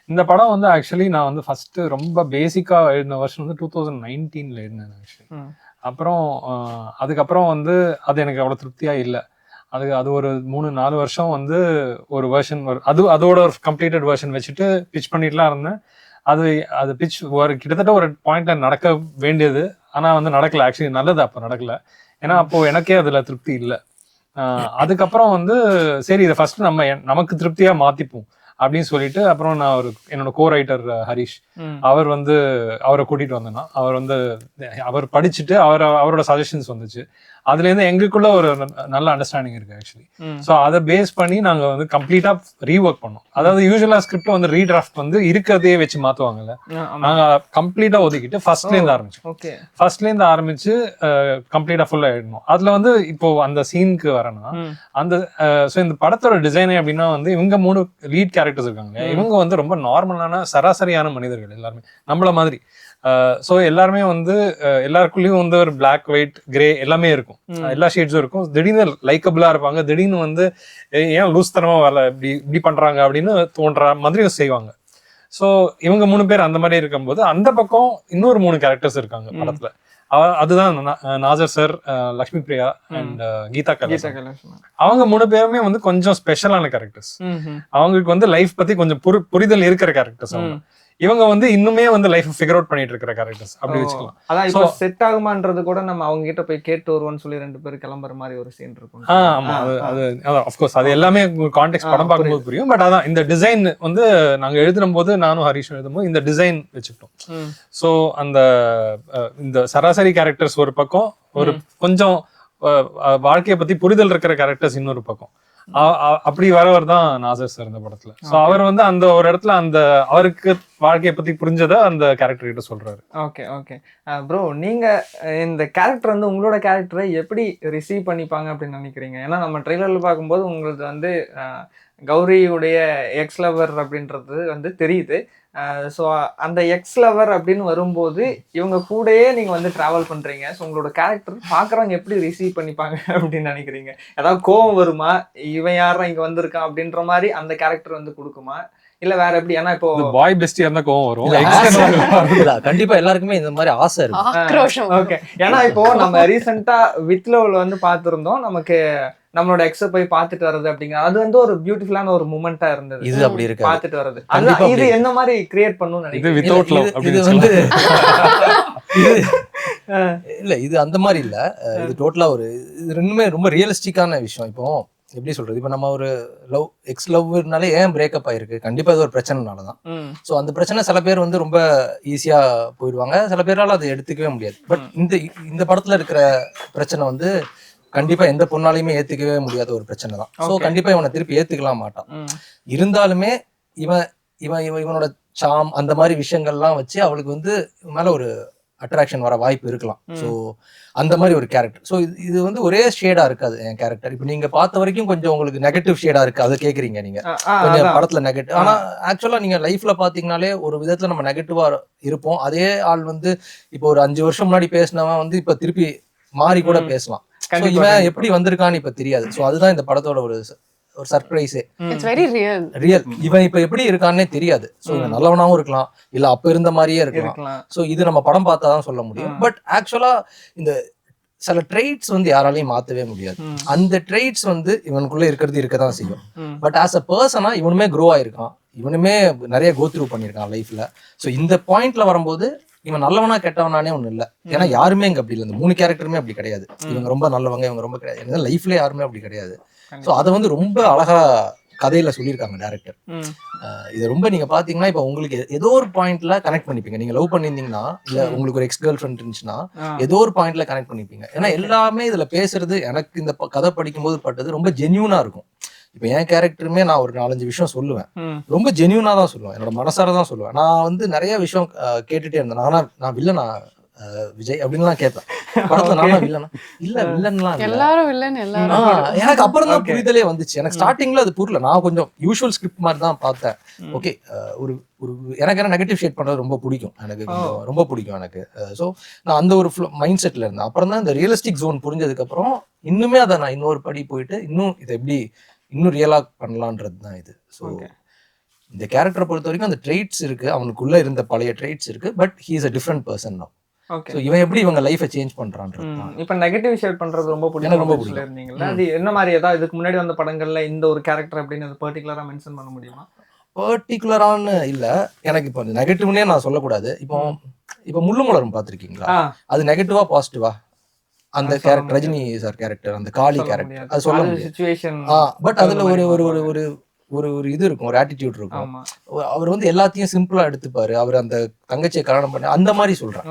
இந்த படம் வந்து ஆக்சுவலி நான் வந்து ஃபர்ஸ்ட் ரொம்ப பேசிக்கா எழுதின வருஷம் வந்து 2019 எழுதினேன் ஆக்சுவலி. அப்புறம் அதுக்கப்புறம் வந்து அது எனக்கு அவ்வளோ திருப்தியா இல்லை. அது ஒரு 3-4 வருஷம் வந்து ஒரு வெர்ஷன் அதோட ஒரு கம்ப்ளீட்டட் வெர்ஷன் வச்சுட்டு பிச் பண்ணிட்டுலாம் இருந்தேன். அது பிச் கிட்டத்தட்ட ஒரு பாயிண்ட்ல நடக்க வேண்டியது, ஆனா வந்து நடக்கல. ஆக்சுவலி நல்லது அப்போ நடக்கல, ஏன்னா அப்போ எனக்கே அதுல திருப்தி இல்லை. அதுக்கப்புறம் வந்து சரி இதை ஃபர்ஸ்ட் நமக்கு திருப்தியா மாத்திப்போம் அப்படின்னு சொல்லிட்டு அப்புறம் நான் என்னோட கோ ரைட்டர் ஹரிஷ் அவரை கூட்டிட்டு வந்தேன்னா அவர் படிச்சுட்டு அவரோட சஜஷன்ஸ் வந்துச்சு. அதுல இருந்து எங்களுக்குள்ள ஒரு நல்ல அண்டர்ஸ்டாண்டிங் இருக்கு ஆக்சுவலி. ஸோ அதை பேஸ் பண்ணி நாங்க வந்து கம்ப்ளீட்டா ரீஒர்க் பண்ணோம். அதாவது யூஸ்வலா ஸ்கிரிப்ட் வந்து ரீடிராஃப்ட் வந்து இருக்கிறதே வச்சு மாத்துவாங்கல்ல, நாங்க கம்ப்ளீட்டா ஒதுக்கிட்டு ஃபர்ஸ்ட்ல இருந்து ஆரம்பிச்சு கம்ப்ளீட்டா ஃபுல்லா எழுதணும். அதுல வந்து இப்போ அந்த சீனுக்கு வரேன்னா இந்த படத்தோட டிசைனே அப்படின்னா வந்து இவங்க 3 லீட் கேரக்டர்ஸ் இருக்காங்க. இவங்க வந்து ரொம்ப நார்மலான சராசரியான மனிதர்கள் எல்லாருமே நம்மள மாதிரி. ஸோ எல்லாருமே வந்து எல்லாருக்குள்ளயும் வந்து ஒரு பிளாக் ஒயிட் கிரே எல்லாமே இருக்கும், எல்லா ஷேட்ஸும் இருக்கும். திடீர்னு லைக்கபிளா இருப்பாங்க, திடீர்னு வந்து ஏன் லூஸ் தனமா வரல இப்படி பண்றாங்க அப்படின்னு தோன்ற மாதிரி செய்வாங்க. ஸோ இவங்க 3 பேர் அந்த மாதிரி இருக்கும்போது அந்த பக்கம் இன்னொரு 3 கேரக்டர்ஸ் இருக்காங்க படத்துல. அதுதான் நாசர் சார், லக்ஷ்மி பிரியா அண்ட் கீதா கலேஷ். அவங்க 3 பேருமே வந்து கொஞ்சம் ஸ்பெஷலான கேரக்டர்ஸ். அவங்களுக்கு வந்து லைஃப் பத்தி கொஞ்சம் புரிதல் இருக்கிற கேரக்டர்ஸ். அவங்க இவங்க வந்து இன்னுமே வந்து லைஃப் ஃபிகர் அவுட் பண்ணிட்டு இருக்கிற கேரக்டர்ஸ் அப்படி வச்சுக்கலாம். அதான் இப்போ செட் ஆகுமான்றது கூட நம்ம அவங்க கிட்ட போய் கேட்டு வருவோம்னு சொல்லி 2 பேரும் கிளம்புற மாதிரி ஒரு சீன் இருக்கும். ஆமா அது ஆஃப்கோர்ஸ் அது எல்லாமே கான்டெக்ட் படம் பார்க்கும்போது புரியும். பட் அதான் இந்த டிசைன் வந்து நாங்க எழுதும் போது நானும் ஹரிஷும் எழுதும்போது இந்த டிசைன் வச்சுக்கிட்டோம். ஸோ அந்த இந்த சராசரி கேரக்டர்ஸ் ஒரு பக்கம், ஒரு கொஞ்சம் வாழ்க்கையை பத்தி புரிதல் இருக்கிற கேரக்டர்ஸ் இன்னொரு பக்கம். அப்படி வரவர் தான் நாசர் சார் இந்த படத்துல. ஸோ அவர் வந்து அந்த ஒரு இடத்துல அந்த அவருக்கு வாழ்க்கையை பத்தி புரிஞ்சதை அந்த கேரக்டர் கிட்ட சொல்றாரு. ஓகே ஓகே ப்ரோ, நீங்க இந்த கேரக்டர் வந்து உங்களோட கேரக்டரை எப்படி ரிசீவ் பண்ணிப்பாங்க அப்படின்னு நினைக்கிறீங்க? ஏன்னா நம்ம ட்ரெய்லர்ல பார்க்கும்போது உங்களுக்கு வந்து கௌரியுடைய எக்ஸ் லவர் அப்படின்றது வந்து தெரியுது. ஸோ அந்த எக்ஸ் லவர் அப்படின்னு வரும்போது இவங்க கூடயே நீங்கள் வந்து ட்ராவல் பண்ணுறீங்க. ஸோ உங்களோட கேரக்டர் பார்க்குறவங்க எப்படி ரிசீவ் பண்ணிப்பாங்க அப்படின்னு நினைக்கிறீங்க? ஏதாவது கோவம் வருமா, இவன் யாரா இங்கே வந்திருக்கான் அப்படின்ற மாதிரி அந்த கேரக்டர் வந்து கொடுக்குமா, இல்ல வேற எப்படி? ஏன்னா இப்போ பாய் பெஸ்டியா இருந்தா கோவம் வரும். கண்டிப்பா எல்லாருக்குமே இந்த மாதிரி ஆசை இருக்கு. ஓகே, ஏன்னா இப்போ நம்ம ரீசெண்டா வித் லவ்ல வந்து பார்த்திருந்தோம், நமக்கு நம்மளோட எக்ஸ போய் பார்த்துட்டு வர்றது அப்படிங்கிற அது வந்து ஒரு பியூட்டிஃபுல்லான ஒரு மூமெண்டா இருந்தது. இது அப்படி இருக்கு பார்த்துட்டு வர்றது. அதான் இது என்ன மாதிரி கிரியேட் பண்ணணும்னு நினைக்கிறேன். இது வித்அவுட் லவ் அப்படி வந்து இல்ல, இது அந்த மாதிரி இல்ல. இது டோட்டலா ஒரு இது ரெண்டுமே ரொம்ப ரியலிஸ்டிக்கான விஷயம். இப்போ எப்படி சொல்றது, இப்போ நம்ம ஒரு எக்ஸ் லவ்னாலே ஏன் பிரேக்கப் ஆயிருக்கு, கண்டிப்பா இது ஒரு பிரச்சனைனாலதான். ஸோ அந்த பிரச்சனை சில பேர் வந்து ரொம்ப ஈஸியா போயிடுவாங்க, சில பேரால அதை எடுத்துக்கவே முடியாது. பட் இந்த படத்துல இருக்கிற பிரச்சனை வந்து கண்டிப்பா எந்த பொண்ணாலையுமே ஏத்துக்கவே முடியாத ஒரு பிரச்சனை தான். ஸோ கண்டிப்பா இவனை திருப்பி ஏத்துக்கலாம் மாட்டான். இருந்தாலுமே இவனோட சாம் அந்த மாதிரி விஷயங்கள்லாம் வச்சு அவளுக்கு வந்து மேல ஒரு அட்ராக்ஷன் வர வாய்ப்பு இருக்கலாம். ஸோ அந்த மாதிரி ஒரு கேரக்டர். ஸோ இது வந்து ஒரே ஷேடா இருக்காது என் கேரக்டர். இப்போ நீங்க பார்த்த வரைக்கும் கொஞ்சம் உங்களுக்கு நெகட்டிவ் ஷேடா இருக்கு, அதை கேக்குறீங்க நீங்க கொஞ்சம் படத்துல நெகட்டிவ். ஆனா ஆக்சுவலா நீங்க லைஃப்ல பாத்தீங்கன்னாலே ஒரு விதத்துல நம்ம நெகட்டிவா இருப்போம். அதே ஆள் வந்து இப்போ ஒரு 5 வருஷம் முன்னாடி பேசினவன் வந்து இப்ப திருப்பி மாறி கூட பேசலாம். இவன் எப்படி வந்திருக்கான்னு இப்ப தெரியாது. ஸோ அதுதான் இந்த படத்தோட ஒரு சர்ப்ரைஸே. It's very real. இவன் இப்ப எப்படி இருக்கான்னே தெரியாது. ஸோ இவன் நல்லவனாவும் இருக்கலாம், இல்ல அப்ப இருந்த மாதிரியே இருக்கலாம். ஸோ இது நம்ம படம் பார்த்தாதான் சொல்ல முடியும். பட் ஆக்சுவலா இந்த சில ட்ரெய்ட்ஸ் வந்து யாராலையும் மாத்தவே முடியாது. அந்த ட்ரெய்ட்ஸ் வந்து இவனுக்குள்ள இருக்கிறது இருக்கதான் செய்யும். பட் ஆஸ் அ பர்சனா இவனுமே க்ரோ ஆயிருக்கான், இவனுமே நிறைய கோ த்ரூ பண்ணியிருக்கான் லைஃப்ல. ஸோ இந்த பாயிண்ட்ல வரும்போது இவன் நல்லவனா கெட்டவனானே ஒண்ணு இல்ல. ஏன்னா யாருமே இங்க அப்படி இல்லை, இந்த 3 கேரக்டருமே அப்படி கிடையாது. இவங்க ரொம்ப நல்லவங்க, இவங்க ரொம்ப கிடையாது, லைஃப்ல யாருமே அப்படி கிடையாது. ஸோ அதை வந்து ரொம்ப அழகா கதையில சொல்லியிருக்காங்க டைரக்டர். இதை ரொம்ப நீங்க பாத்தீங்கன்னா இப்ப உங்களுக்கு ஏதோ ஒரு பாயிண்ட்ல கனெக்ட் பண்ணிப்பீங்க. நீங்க லவ் பண்ணிருந்தீங்கன்னா, இல்ல உங்களுக்கு ஒரு எக்ஸ் கேர்ள் ஃப்ரெண்ட் இருந்துச்சுன்னா ஏதோ ஒரு பாயிண்ட்ல கனெக்ட் பண்ணிப்பீங்க. ஏன்னா எல்லாமே இதுல பேசுறது எனக்கு இந்த கதை படிக்கும் போது பட்டது ரொம்ப ஜென்யூனா இருக்கும். இப்ப என் கேரக்டருமே நான் ஒரு 4-5 விஷயம் சொல்லுவேன், ரொம்ப ஜென்யூனா தான் சொல்லுவேன், என்னோட மனசார தான் சொல்லுவேன். நான் வந்து நிறைய விஷயம் கேட்டுட்டே இருந்தேன். ஆனா நான் வில்லனா விஜய் அப்படின்லாம் கேட்பேன் படத்துல. நானும் வில்லனா இல்ல, வில்லன்லாம் எல்லாரும் வில்லன் எல்லாரும். எனக்கு அப்புறம் தான் புரிதலே வந்துச்சு. எனக்கு ஸ்டார்டிங்ல அது புரியல. நான் கொஞ்சம் யூஷுவல் ஸ்கிரிப்ட் மாதிரி தான் பார்த்தேன். ஓகே, ஒரு எனக்கு என்ன நெகட்டிவ் ஷேட் பண்றது ரொம்ப பிடிக்கும், எனக்கு ரொம்ப பிடிக்கும் எனக்கு. ஸோ நான் அந்த ஒரு மைண்ட் செட்ல இருந்தேன். அப்புறம் தான் இந்த ரியலிஸ்டிக் ஜோன் புரிஞ்சதுக்கு அப்புறம் இன்னுமே அதை நான் இன்னொரு படி போயிட்டு இன்னும் இதை எப்படி இன்னும் ரியலா பண்ணலான்றது தான் இது. ஸோ இந்த கேரக்டரை பொறுத்த வரைக்கும் அந்த ட்ரெய்ட்ஸ் இருக்கு, அவனுக்குள்ள இருந்த பழைய ட்ரெய்ட்ஸ் இருக்கு. But he is a different person now. So இவன் எப்படி இவங்க லைஃபை சேஞ்ச் பண்றான்றது. இப்போ நெகட்டிவ் ஷேட் பண்றது ரொம்ப பிடிக்கும், ரொம்ப சொல்லிருந்தீங்கல்ல, அது என்ன மாதிரி? ஏதாவது இதுக்கு முன்னாடி வந்த படங்கள்ல இந்த ஒரு கேரக்டர் அப்படின்னு பர்டிகுலரா மென்ஷன் பண்ண முடியுமா? பர்டிகுலரான்னு இல்ல, எனக்கு இப்போ நெகட்டிவ்னே நான் சொல்லக்கூடாது. இப்போ முள்ளு மலரும் பார்த்திருக்கீங்களா? அது நெகட்டிவா பாசிட்டிவா? அந்த கேரக்டர் ரஜினி சார் கேரக்டர், அந்த காளி கேரக்டர், அது சொல்ல முடியும். பட் அதுல ஒரு ஒரு ஒரு ஒரு ஒரு இது இருக்கும், ஒரு ஆட்டிடியூட் இருக்கும். அவர் வந்து எல்லாத்தையும் சிம்பிளா எடுத்துப்பாரு. அவர் அந்த தங்கச்சியை கல்யாணம் பண்ண அந்த மாதிரி சொல்றேன்.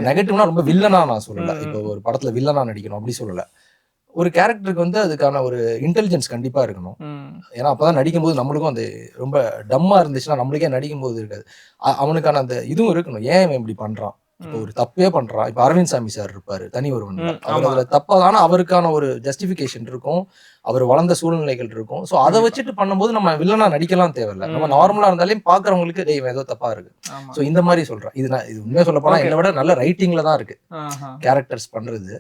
நெகட்டிவ்னா ரொம்ப வில்லனா நான் சொல்லல. இப்போ ஒரு படத்துல வில்லனா நடிக்கணும் அப்படி சொல்லல. ஒரு கேரக்டருக்கு வந்து அதுக்கான ஒரு இன்டெலிஜென்ஸ் கண்டிப்பா இருக்கணும். ஏன்னா அப்பதான் நடிக்கும் போது நம்மளுக்கும் அந்த ரொம்ப டம்மா இருந்துச்சுன்னா நம்மளுக்கே நடிக்கும் போது இருக்காது. அவனுக்கான அந்த இதுவும் இருக்கணும். ஏன் இவன் இப்படி பண்றான், இப்போ ஒரு தப்பே பண்றான். இப்போ அரவிந்த் சாமி சார் இருப்பாரு தனி ஒருவன், அவர் அதுல தப்பா, ஆனா அவருக்கான ஒரு ஜஸ்டிபிகேஷன் இருக்கும், அவர் வளர்ந்த சூழ்நிலைகள் இருக்கும். ஸோ அதை வச்சுட்டு பண்ணும்போது நம்ம வில்லனா நடிக்கலாம் தேவையில்லை. நம்ம நார்மலா இருந்தாலே பாக்குறவங்களுக்கு இவன் ஏதோ தப்பா இருக்கு. ஸோ இந்த மாதிரி சொல்றேன். இது உண்மையா சொல்ல போனா என்னை விட நல்ல ரைட்டிங்ல தான் இருக்கு கேரக்டர்ஸ் பண்றது.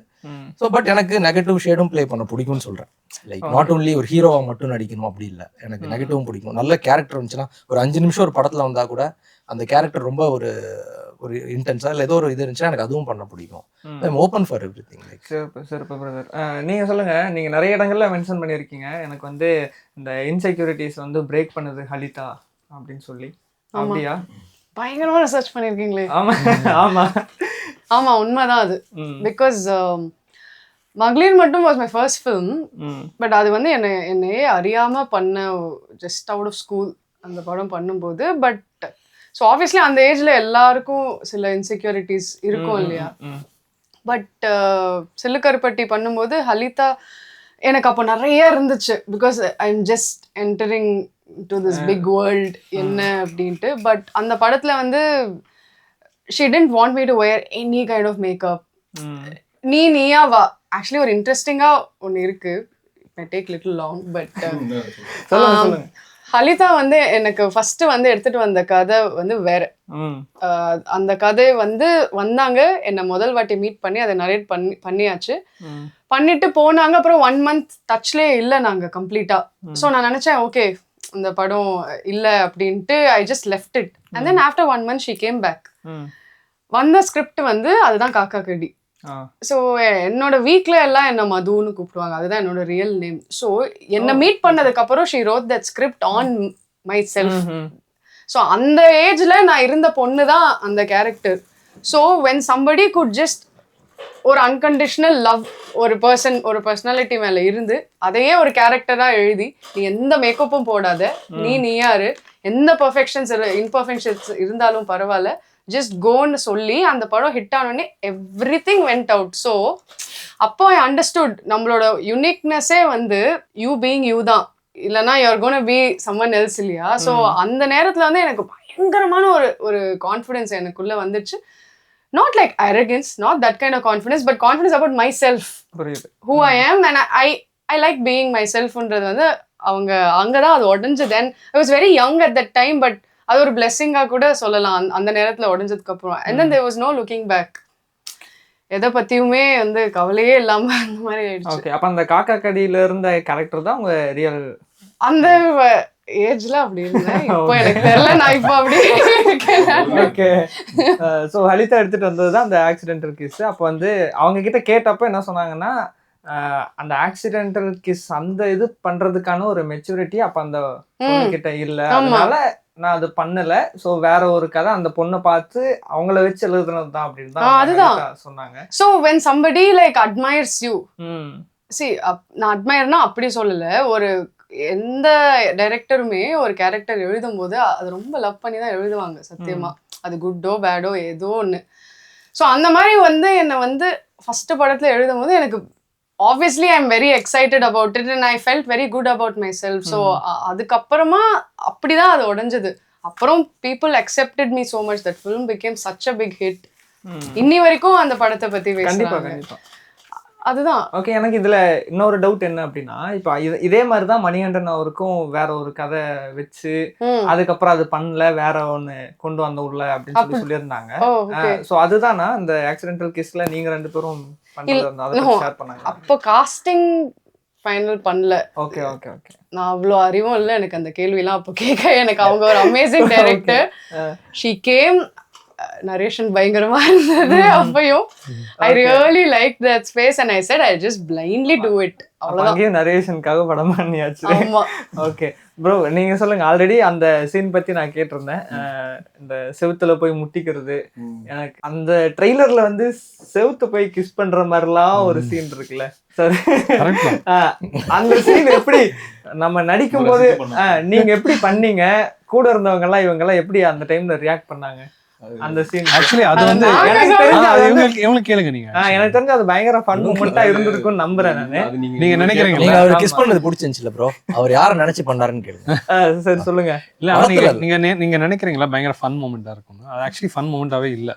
ஸோ பட் எனக்கு நெகட்டிவ் ஷேடும் பிளே பண்ண பிடிக்கும்னு சொல்றேன். லைக் நாட் ஓன்லி ஒரு ஹீரோவா மட்டும் நடிக்கணும் அப்படி இல்லை, எனக்கு நெகட்டிவும் பிடிக்கும். நல்ல கேரக்டர் வந்துச்சுன்னா ஒரு 5 நிமிஷம் ஒரு படத்துல வந்தா கூட அந்த கேரக்டர் ரொம்ப ஒரு இன்டென்ஸா இல்லை ஏதோ ஒரு இது இருந்துச்சுன்னா எனக்கு அதுவும் பண்ண பிடிக்கும். I'm open for everything. சிறப்பு பிரதர். நீங்க சொல்லுங்க, நீங்க நிறைய இடங்கள்ல மென்ஷன் பண்ணியிருக்கீங்க, எனக்கு வந்து இந்த இன்செக்யூரிட்டிஸ் வந்து பிரேக் பண்ணுது ஹலிதா அப்படின்னு சொல்லி. அப்படியா? பயங்கரமா ரிசர்ச் பண்ணிருக்கீங்களே. ஆமா ஆமா ஆமா உண்மைதான் அது. பிகாஸ் மகளிர் மட்டும் was my first film. But அது வந்து என்னையே அறியாம பண்ண ஜஸ்ட் அவுட் ஆஃப் ஸ்கூல் அந்த படம் பண்ணும்போது. பட் ஸோ ஆப்வியஸ்லி அந்த ஏஜ்ல எல்லாருக்கும் சில இன்செக்யூரிட்டிஸ் இருக்கும் இல்லையா. பட் சில்லுக்கருப்பட்டி பண்ணும்போது ஹலிதா எனக்கு அப்போ நிறைய இருந்துச்சு. Because I am just entering to this big world என்ன அப்படின்ட்டு. பட் அந்த படத்துல வந்து she didn't want me to wear any kind of makeup. நீயா வா. ஆக்சுவலி ஒரு இன்ட்ரெஸ்டிங்கா ஒன்று இருக்கு. it may take little long but Halitha வந்து எனக்கு ஃபர்ஸ்ட் வந்து எடுத்துட்டு வந்த கதை வந்து வேற. அந்த கதை வந்து வந்தாங்க என்னை முதல் வாட்டி மீட் பண்ணி அதை நரேட் பண்ணியாச்சு. பண்ணிட்டு போனாங்க. அப்புறம் 1 month டச்லேயே இல்லை நாங்கள் கம்ப்ளீட்டா. ஸோ நான் நினைச்சேன் ஓகே இந்த படம் இல்லை அப்படின்ட்டு I just left it. And then after 1 month she came back. வந்த ஸ்கிரிப்ட் வந்து அதுதான் காக்கா கடி. ஸோ என்னோட வீக்ல எல்லாம் என்ன மதுன்னு கூப்பிடுவாங்க. அதுதான் என்னோட ரியல் நேம். ஸோ என்னை மீட் பண்ணதுக்கு அப்புறம் she road that script on my self. So அந்த ஏஜ்ல நான் இருந்த பொண்ணு தான் அந்த character. So when somebody good just ஒரு அன்கண்டிஷனல் லவ் ஒரு பர்சனாலிட்டி மேல இருந்து அதையே ஒரு கேரக்டரா எழுதி நீ எந்த மேக்கப்பும் போடாத நீயாரு எந்த இம்பர்ஃபெக்ஷன்ஸ் இருந்தாலும் பரவாயில்ல ஜஸ்ட் கோன்னு சொல்லி அந்த படம் ஹிட் ஆனோடனே எவ்ரிதிங் வெண்ட் அவுட். ஸோ அப்போ ஐ அண்டர்ஸ்டுட் நம்மளோட யூனிக்னஸே வந்து யூ பீயிங் யூ தான். இல்லைன்னா you're gonna be someone else இல்லையா. ஸோ அந்த நேரத்தில் வந்து எனக்கு பயங்கரமான ஒரு கான்ஃபிடென்ஸ் எனக்குள்ள வந்துச்சு. Not like arrogance, not that kind of confidence, but confidence about myself, who I am and I like being my செல்ஃப்ன்றது வந்து அங்கதான் அது உடஞ்சு. Then I was very young at that time. But அது ஒரு பிளெஸிங்கா கூட சொல்லலாம் அந்த நேரத்துல உடஞ்சதுக்கு அப்புறம். and then there was no looking back. எதை பத்தியுமே வந்து கவலையே இல்லாம அந்த மாதிரி ஆயிடுச்சு. ஓகே. அப்ப அந்த காக்கா கடியில இருந்த கேரக்டர் தான் உங்க ரியல் அந்த ஏஜ்ல அப்படி இருந்தேன். இப்போ எனக்கு தெரியல நான் இப்போ அப்படி இருக்கேன். ஓகே. ஸோ ஹலிதா எடுத்துட்டு வந்தது தான் அந்த ஆக்சிடென்டல் கிஸ். அப்போ வந்து அவங்க கிட்ட கேட்டப்ப என்ன சொன்னாங்கன்னா அந்த ஆக்சிடென்டல் கிஸ் அந்த இது பண்றதுக்கான ஒரு மெச்சூரிட்டி அப்ப அந்த பொண்ணு கிட்ட இல்ல, அதனால நான் அது பண்ணல. சோ வேற ஒரு கதை அந்த பொண்ணை பார்த்து அவங்கள வச்சு எழுதுனது தான் அப்படின்னு தான் சொன்னாங்க. So when somebody like admires you, see நான் அட்மையர்னா அப்படி சொல்லல. ஒரு எந்த டைரக்டருமே ஒரு கேரக்டர் எழுதும் போது அது ரொம்ப லவ் பண்ணி தான் எழுதுவாங்க சத்தியமா. அது குட்டோ பேடோ ஏதோ ஒன்று. ஸோ அந்த மாதிரி வந்து என்னை வந்து ஃபர்ஸ்ட் படத்துல எழுதும் போது எனக்கு obviously I'm very excited about it and I felt very good about myself. So அதுக்கப்புறமா அப்படிதான் அது உடைஞ்சது. அப்புறம் people accepted me so much that film became such a big hit. இன்னி வரைக்கும் அந்த படத்தை பத்தி பேசுறாங்க. அதுதான். ஓகே. எனக்கு இதுல இன்னொரு டவுட் என்ன அப்படின்னா, இப்போ இதே மாதிரிதான் மணிகண்டன் அவருக்கும் வேற ஒரு கதை வச்சு அதுக்கப்புறம் அது பண்ணல வேற ஒண்ணு கொண்டு வந்த உள்ள அப்படின்னு சொல்லியிருந்தாங்க. சோ அதுதானா இந்த ஆக்சிடென்டல் கேஸ்ல நீங்க 2 பேரும் அப்போ காஸ்டிங் ஃபைனல் பண்ணல. Okay okay okay. நான் அவ்வளோ அறிவும் இல்லை எனக்கு அந்த கேள்விலாம் அப்போ கேட்க. எனக்கு அவங்க ஒரு amazing director. She came, narration பயங்கரமா இருந்தது அப்பயும். I really like that space and I set I just blindly to it. அவ்வளவுதான். நரேஷனுக்காக படம் பண்ணியாச்சு. ஓகே ப்ரோ, நீங்க சொல்லுங்க. ஆல்ரெடி அந்த சீன் பத்தி நான் கேட்டிருந்தேன். இந்த செவுத்துல போய் முட்டிக்கிறது, எனக்கு அந்த ட்ரெய்லர்ல வந்து செவுத்து போய் கிஸ் பண்ற மாதிரிலாம் ஒரு சீன் இருக்குல்ல சார், அந்த சீன் எப்படி நம்ம நடிக்கும் போது நீங்க எப்படி பண்ணீங்க? கூட இருந்தவங்க எல்லாம் இவங்க எல்லாம் எப்படி அந்த டைம்ல ரியாக்ட் பண்ணாங்க? அந்த சீன் ஆக்சுவலி அது வந்து இவங்களுக்கு கேளுங்க. நீங்க எனக்கு தெரிஞ்சு அது பயங்கர ஃபன் மொமெண்டா இருந்திருக்கும்னு நம்புறேன் நானு. நீங்க நினைக்கிறீங்க நீங்க அவர் கிஸ் பண்ணது பிடிச்சிருந்துச்சுல ப்ரோ, அவர் யாரை நினைச்சு பண்ணாருன்னு கேளுங்க. சரி சொல்லுங்க. இல்ல நீங்க நினைக்கிறீங்களா பயங்கர ஃபன் மொமெண்டா இருக்கும்? அது ஆக்சுவலி ஃபன் மொமெண்டாவே இல்ல.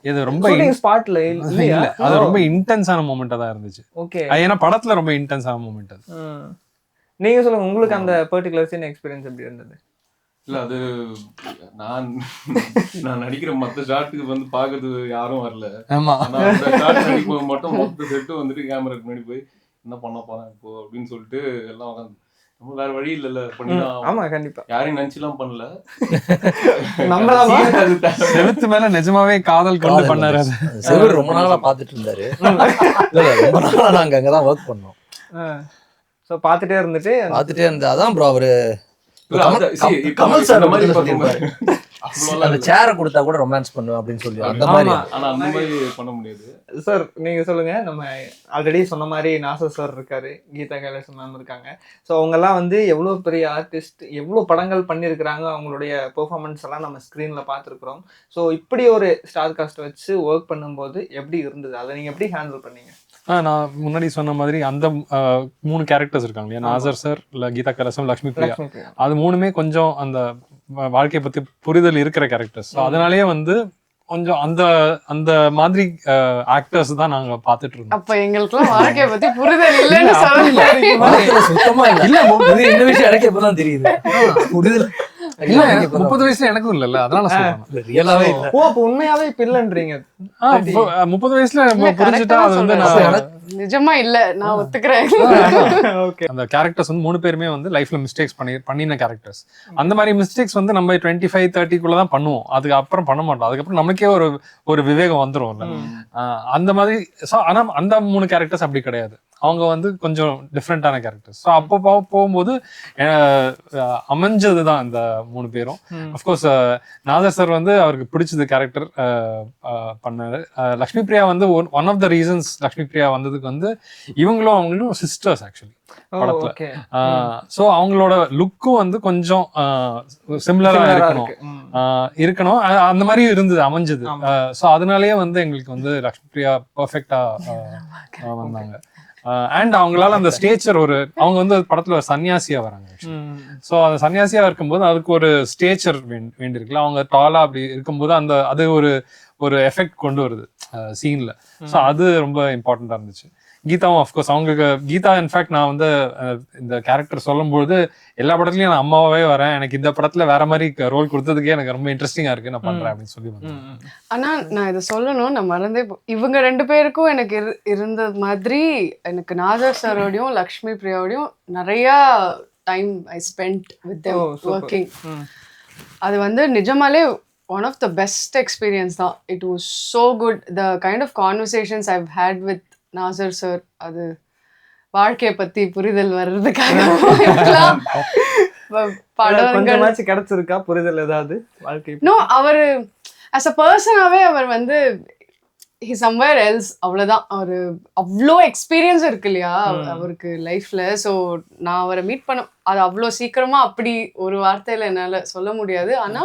இது ரொம்ப ஸ்பாட்ல இல்ல, அது ரொம்ப இன்டென்ஸான மொமெண்டா தான் இருந்துச்சு. ஓகே. ஏன்னா படத்துல ரொம்ப இன்டென்ஸான மொமெண்ட் அது. நீங்க சொல்லுங்க, உங்களுக்கு அந்த பர்టిక్యులர் சீன் எக்ஸ்பீரியன்ஸ் எப்படி இருந்தது? இல்ல அது நான் நடிக்கிற மத்த ஷாட்டுக்கு வந்து பாக்குறது யாரும் வரல. ஆமா, அந்த ஷாட் நடிக்கும் மட்டும் மொத்த செட்டு வந்துட்டு கேமராக்கு முன்னாடி போய் என்ன பண்ண போறேன் இப்போ அப்படின்னு சொல்லிட்டு எல்லாம் உட்காந்து நம்ம வேற வழி இல்ல பண்ணிதான். ஆமா கண்டிப்பா. யாரையும் நினைச்சுலாம் பண்ணல. நம்மளாமா செவுத்து மேல நிஜமாவே காதல் கொண்டு பண்ணாரு. செவுரு ரொம்ப நாளா பாத்துட்டு இருந்தாரு. ரொம்ப நாளா நாங்க அங்கதான் ஒர்க் பண்ணோம். சோ பாத்துட்டே இருந்துட்டு இருந்தா அதான் ப்ரோ அவரு கமல் சார் மாதிரி சொல்லிருப்பாரு. அந்த சேரை கொடுத்தா கூட ரொமான்ஸ் பண்ணுவேன் அப்படின்னு சொல்லி அந்த மாதிரி. ஆனா அந்த மாதிரி பண்ண முடியாது. சார் நீங்க சொல்லுங்க. நம்ம ஆல்ரெடி சொன்ன மாதிரி நாசர் சார் இருக்காரு, கீதா கைலாசம் மேம் இருக்காங்க. ஸோ அவங்கெல்லாம் வந்து எவ்வளோ பெரிய ஆர்டிஸ்ட், எவ்வளோ படங்கள் பண்ணியிருக்கிறாங்க, அவங்களுடைய பெர்ஃபார்மன்ஸ் எல்லாம் நம்ம ஸ்க்ரீன்ல பார்த்துருக்குறோம். ஸோ இப்படி ஒரு ஸ்டார் காஸ்ட் வச்சு ஒர்க் பண்ணும்போது எப்படி இருந்தது, அதை நீங்க எப்படி ஹேண்டில் பண்ணீங்க? நான் முன்னாடி சொன்ன மாதிரி அந்த 3 கேரக்டர்ஸ் இருக்காங்க இல்லையா, நாசர் சார், இல்லை கீதா கைலாசம், லக்ஷ்மி பிரியா, அது 3மே கொஞ்சம் அந்த வாழ்க்கையை பத்தி புரிதல் இருக்கிற கேரக்டர்ஸ். அதனாலேயே வந்து கொஞ்சம் அந்த அந்த மாதிரி ஆக்டர்ஸ் தான் நாங்க பாத்துட்டு இருந்தோம். அப்ப எங்களுக்குலாம் வாழ்க்கைய பத்தி புரிதல் இல்லன்னு சொல்றீங்க? சுத்தமா இல்ல. இந்த விஷயம் எனக்கு இப்பதான் தெரியுது. புரிதல் இல்ல 30 வயசுல எனக்கும் இல்ல, அதனால சொல்றேன். ரியலாவே இல்ல. ஓ அப்ப உண்மையாவே இப்ப இல்லன்றீங்க? 30 வயசுல புரிஞ்சுட்டா அது வந்து நிஜமா இல்ல, நான் ஒத்துக்கிறேன். அந்த கேரக்டர்ஸ் வந்து 3 பேருமே வந்து லைஃப்ல மிஸ்டேக்ஸ் பண்ணின கேரக்டர்ஸ். அந்த மாதிரி மிஸ்டேக்ஸ் வந்து நம்ம 25-30 தான் பண்ணுவோம், அதுக்கு அப்புறம் பண்ண மாட்டோம். அதுக்கப்புறம் நமக்கே ஒரு விவேகம் வந்துரும்ல, அந்த மாதிரி. ஆனா அந்த 3 கேரக்டர்ஸ் அப்படி கிடையாது, அவங்க வந்து கொஞ்சம் டிஃப்ரெண்டான கேரக்டர்ஸ். ஸோ அப்போ போகும்போது அமைஞ்சதுதான் இந்த 3 பேரும். அஃப்கோர்ஸ் நாசர் சார் வந்து அவருக்கு பிடிச்சது கேரக்டர் பண்ணாரு. லக்ஷ்மி பிரியா வந்து one of the reasons Lakshmi Priya வந்ததுக்கு வந்து அவங்களும் சிஸ்டர்ஸ் ஆக்சுவலி படத்துல. ஸோ அவங்களோட லுக்கும் வந்து கொஞ்சம் சிமிலரா இருக்கணும், அந்த மாதிரி இருந்தது, அமைஞ்சது. ஸோ அதனாலேயே வந்து எங்களுக்கு வந்து லக்ஷ்மி பிரியா பர்ஃபெக்டா வந்தாங்க. அண்ட் அவங்களால அந்த ஸ்டேச்சர் அவங்க வந்து படத்துல ஒரு சன்னியாசியா வராங்க. ஸோ அந்த சன்னியாசியா இருக்கும்போது அதுக்கு ஒரு ஸ்டேச்சர் வேண்டியிருக்குல்ல, அவங்க டாலா அப்படி இருக்கும்போது அது ஒரு எஃபெக்ட் கொண்டு வருது சீன்ல. ஸோ அது ரொம்ப இம்பார்ட்டண்டா இருந்துச்சு. கீதாவும் அஃப்கோர்ஸ் அவங்களுக்கு கீதா இன்ஃபேக்ட் நான் வந்து இந்த கேரக்டர் சொல்லும்போது எல்லா படத்துலயும் நான் அம்மாவே வரேன், எனக்கு இந்த படத்துல வேற மாதிரி ரோல் கொடுத்ததுக்கே எனக்கு ரொம்ப இன்ட்ரெஸ்டிங்கா இருக்கு, நான் பண்றேன் அப்படின்னு சொல்லி வந்தேன். ஆனா நான் இதை சொல்லணும், நான் மறந்தே இவங்க 2 பேருக்கும் எனக்கு இருந்த மாதிரி எனக்கு நாசர் சாரோடையும் லக்ஷ்மி பிரியாவோடையும் நிறைய time I spend with them working. அது வந்து நிஜமாலே one of the best experience தான். It was so good. The kind of conversations I've had with Nassar sir, அது வாழ்க்கையை பத்தி புரிதல் வர்றதுக்காக படமாச்சு கிடைச்சிருக்கா புரிதல் ஏதாவது வாழ்க்கை? நோ, அவர் as a personாவே அவர் வந்து he somewhere else, அவ்வளவுதான். அவரு அவ்வளோ எக்ஸ்பீரியன்ஸ் இருக்கு இல்லையா அவருக்கு லைஃப்ல. ஸோ நான் அவரை மீட் பண்ண அது அவ்வளோ சீக்கிரமா அப்படி ஒரு வார்த்தையில என்னால சொல்ல முடியாது. ஆனா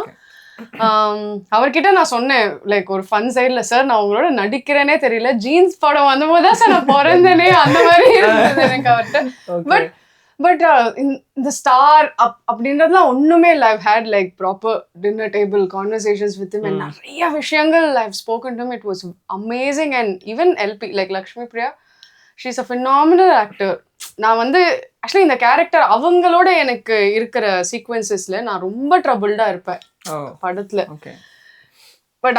அவர்கிட்ட நான் சொன்னேன், லைக் ஒரு ஃபன் சைட்ல, சார் நான் உங்களோட நடிக்கிறேனே தெரியல, ஜீன்ஸ் படம் வந்தபோது தான் சார் நான் பிறந்தேனே, அந்த மாதிரி இருந்தது எனக்கு அவர்கிட்ட. பட் இந்த ஸ்டார் அப்படின்றதுலாம் ஒண்ணுமே இல்லை. I've had like proper dinner table conversations with him, நிறைய விஷயங்கள் I've spoken to him. It was amazing. And even LP like Lakshmi Priya, she is a phenomenal actor. நான் வந்து ஆக்சுவலி இந்த கேரக்டர் அவங்களோட எனக்கு இருக்கிற சீக்வன்சஸ்ல நான் ரொம்ப ட்ரபிள்டா இருப்பேன் படத்துல. பட்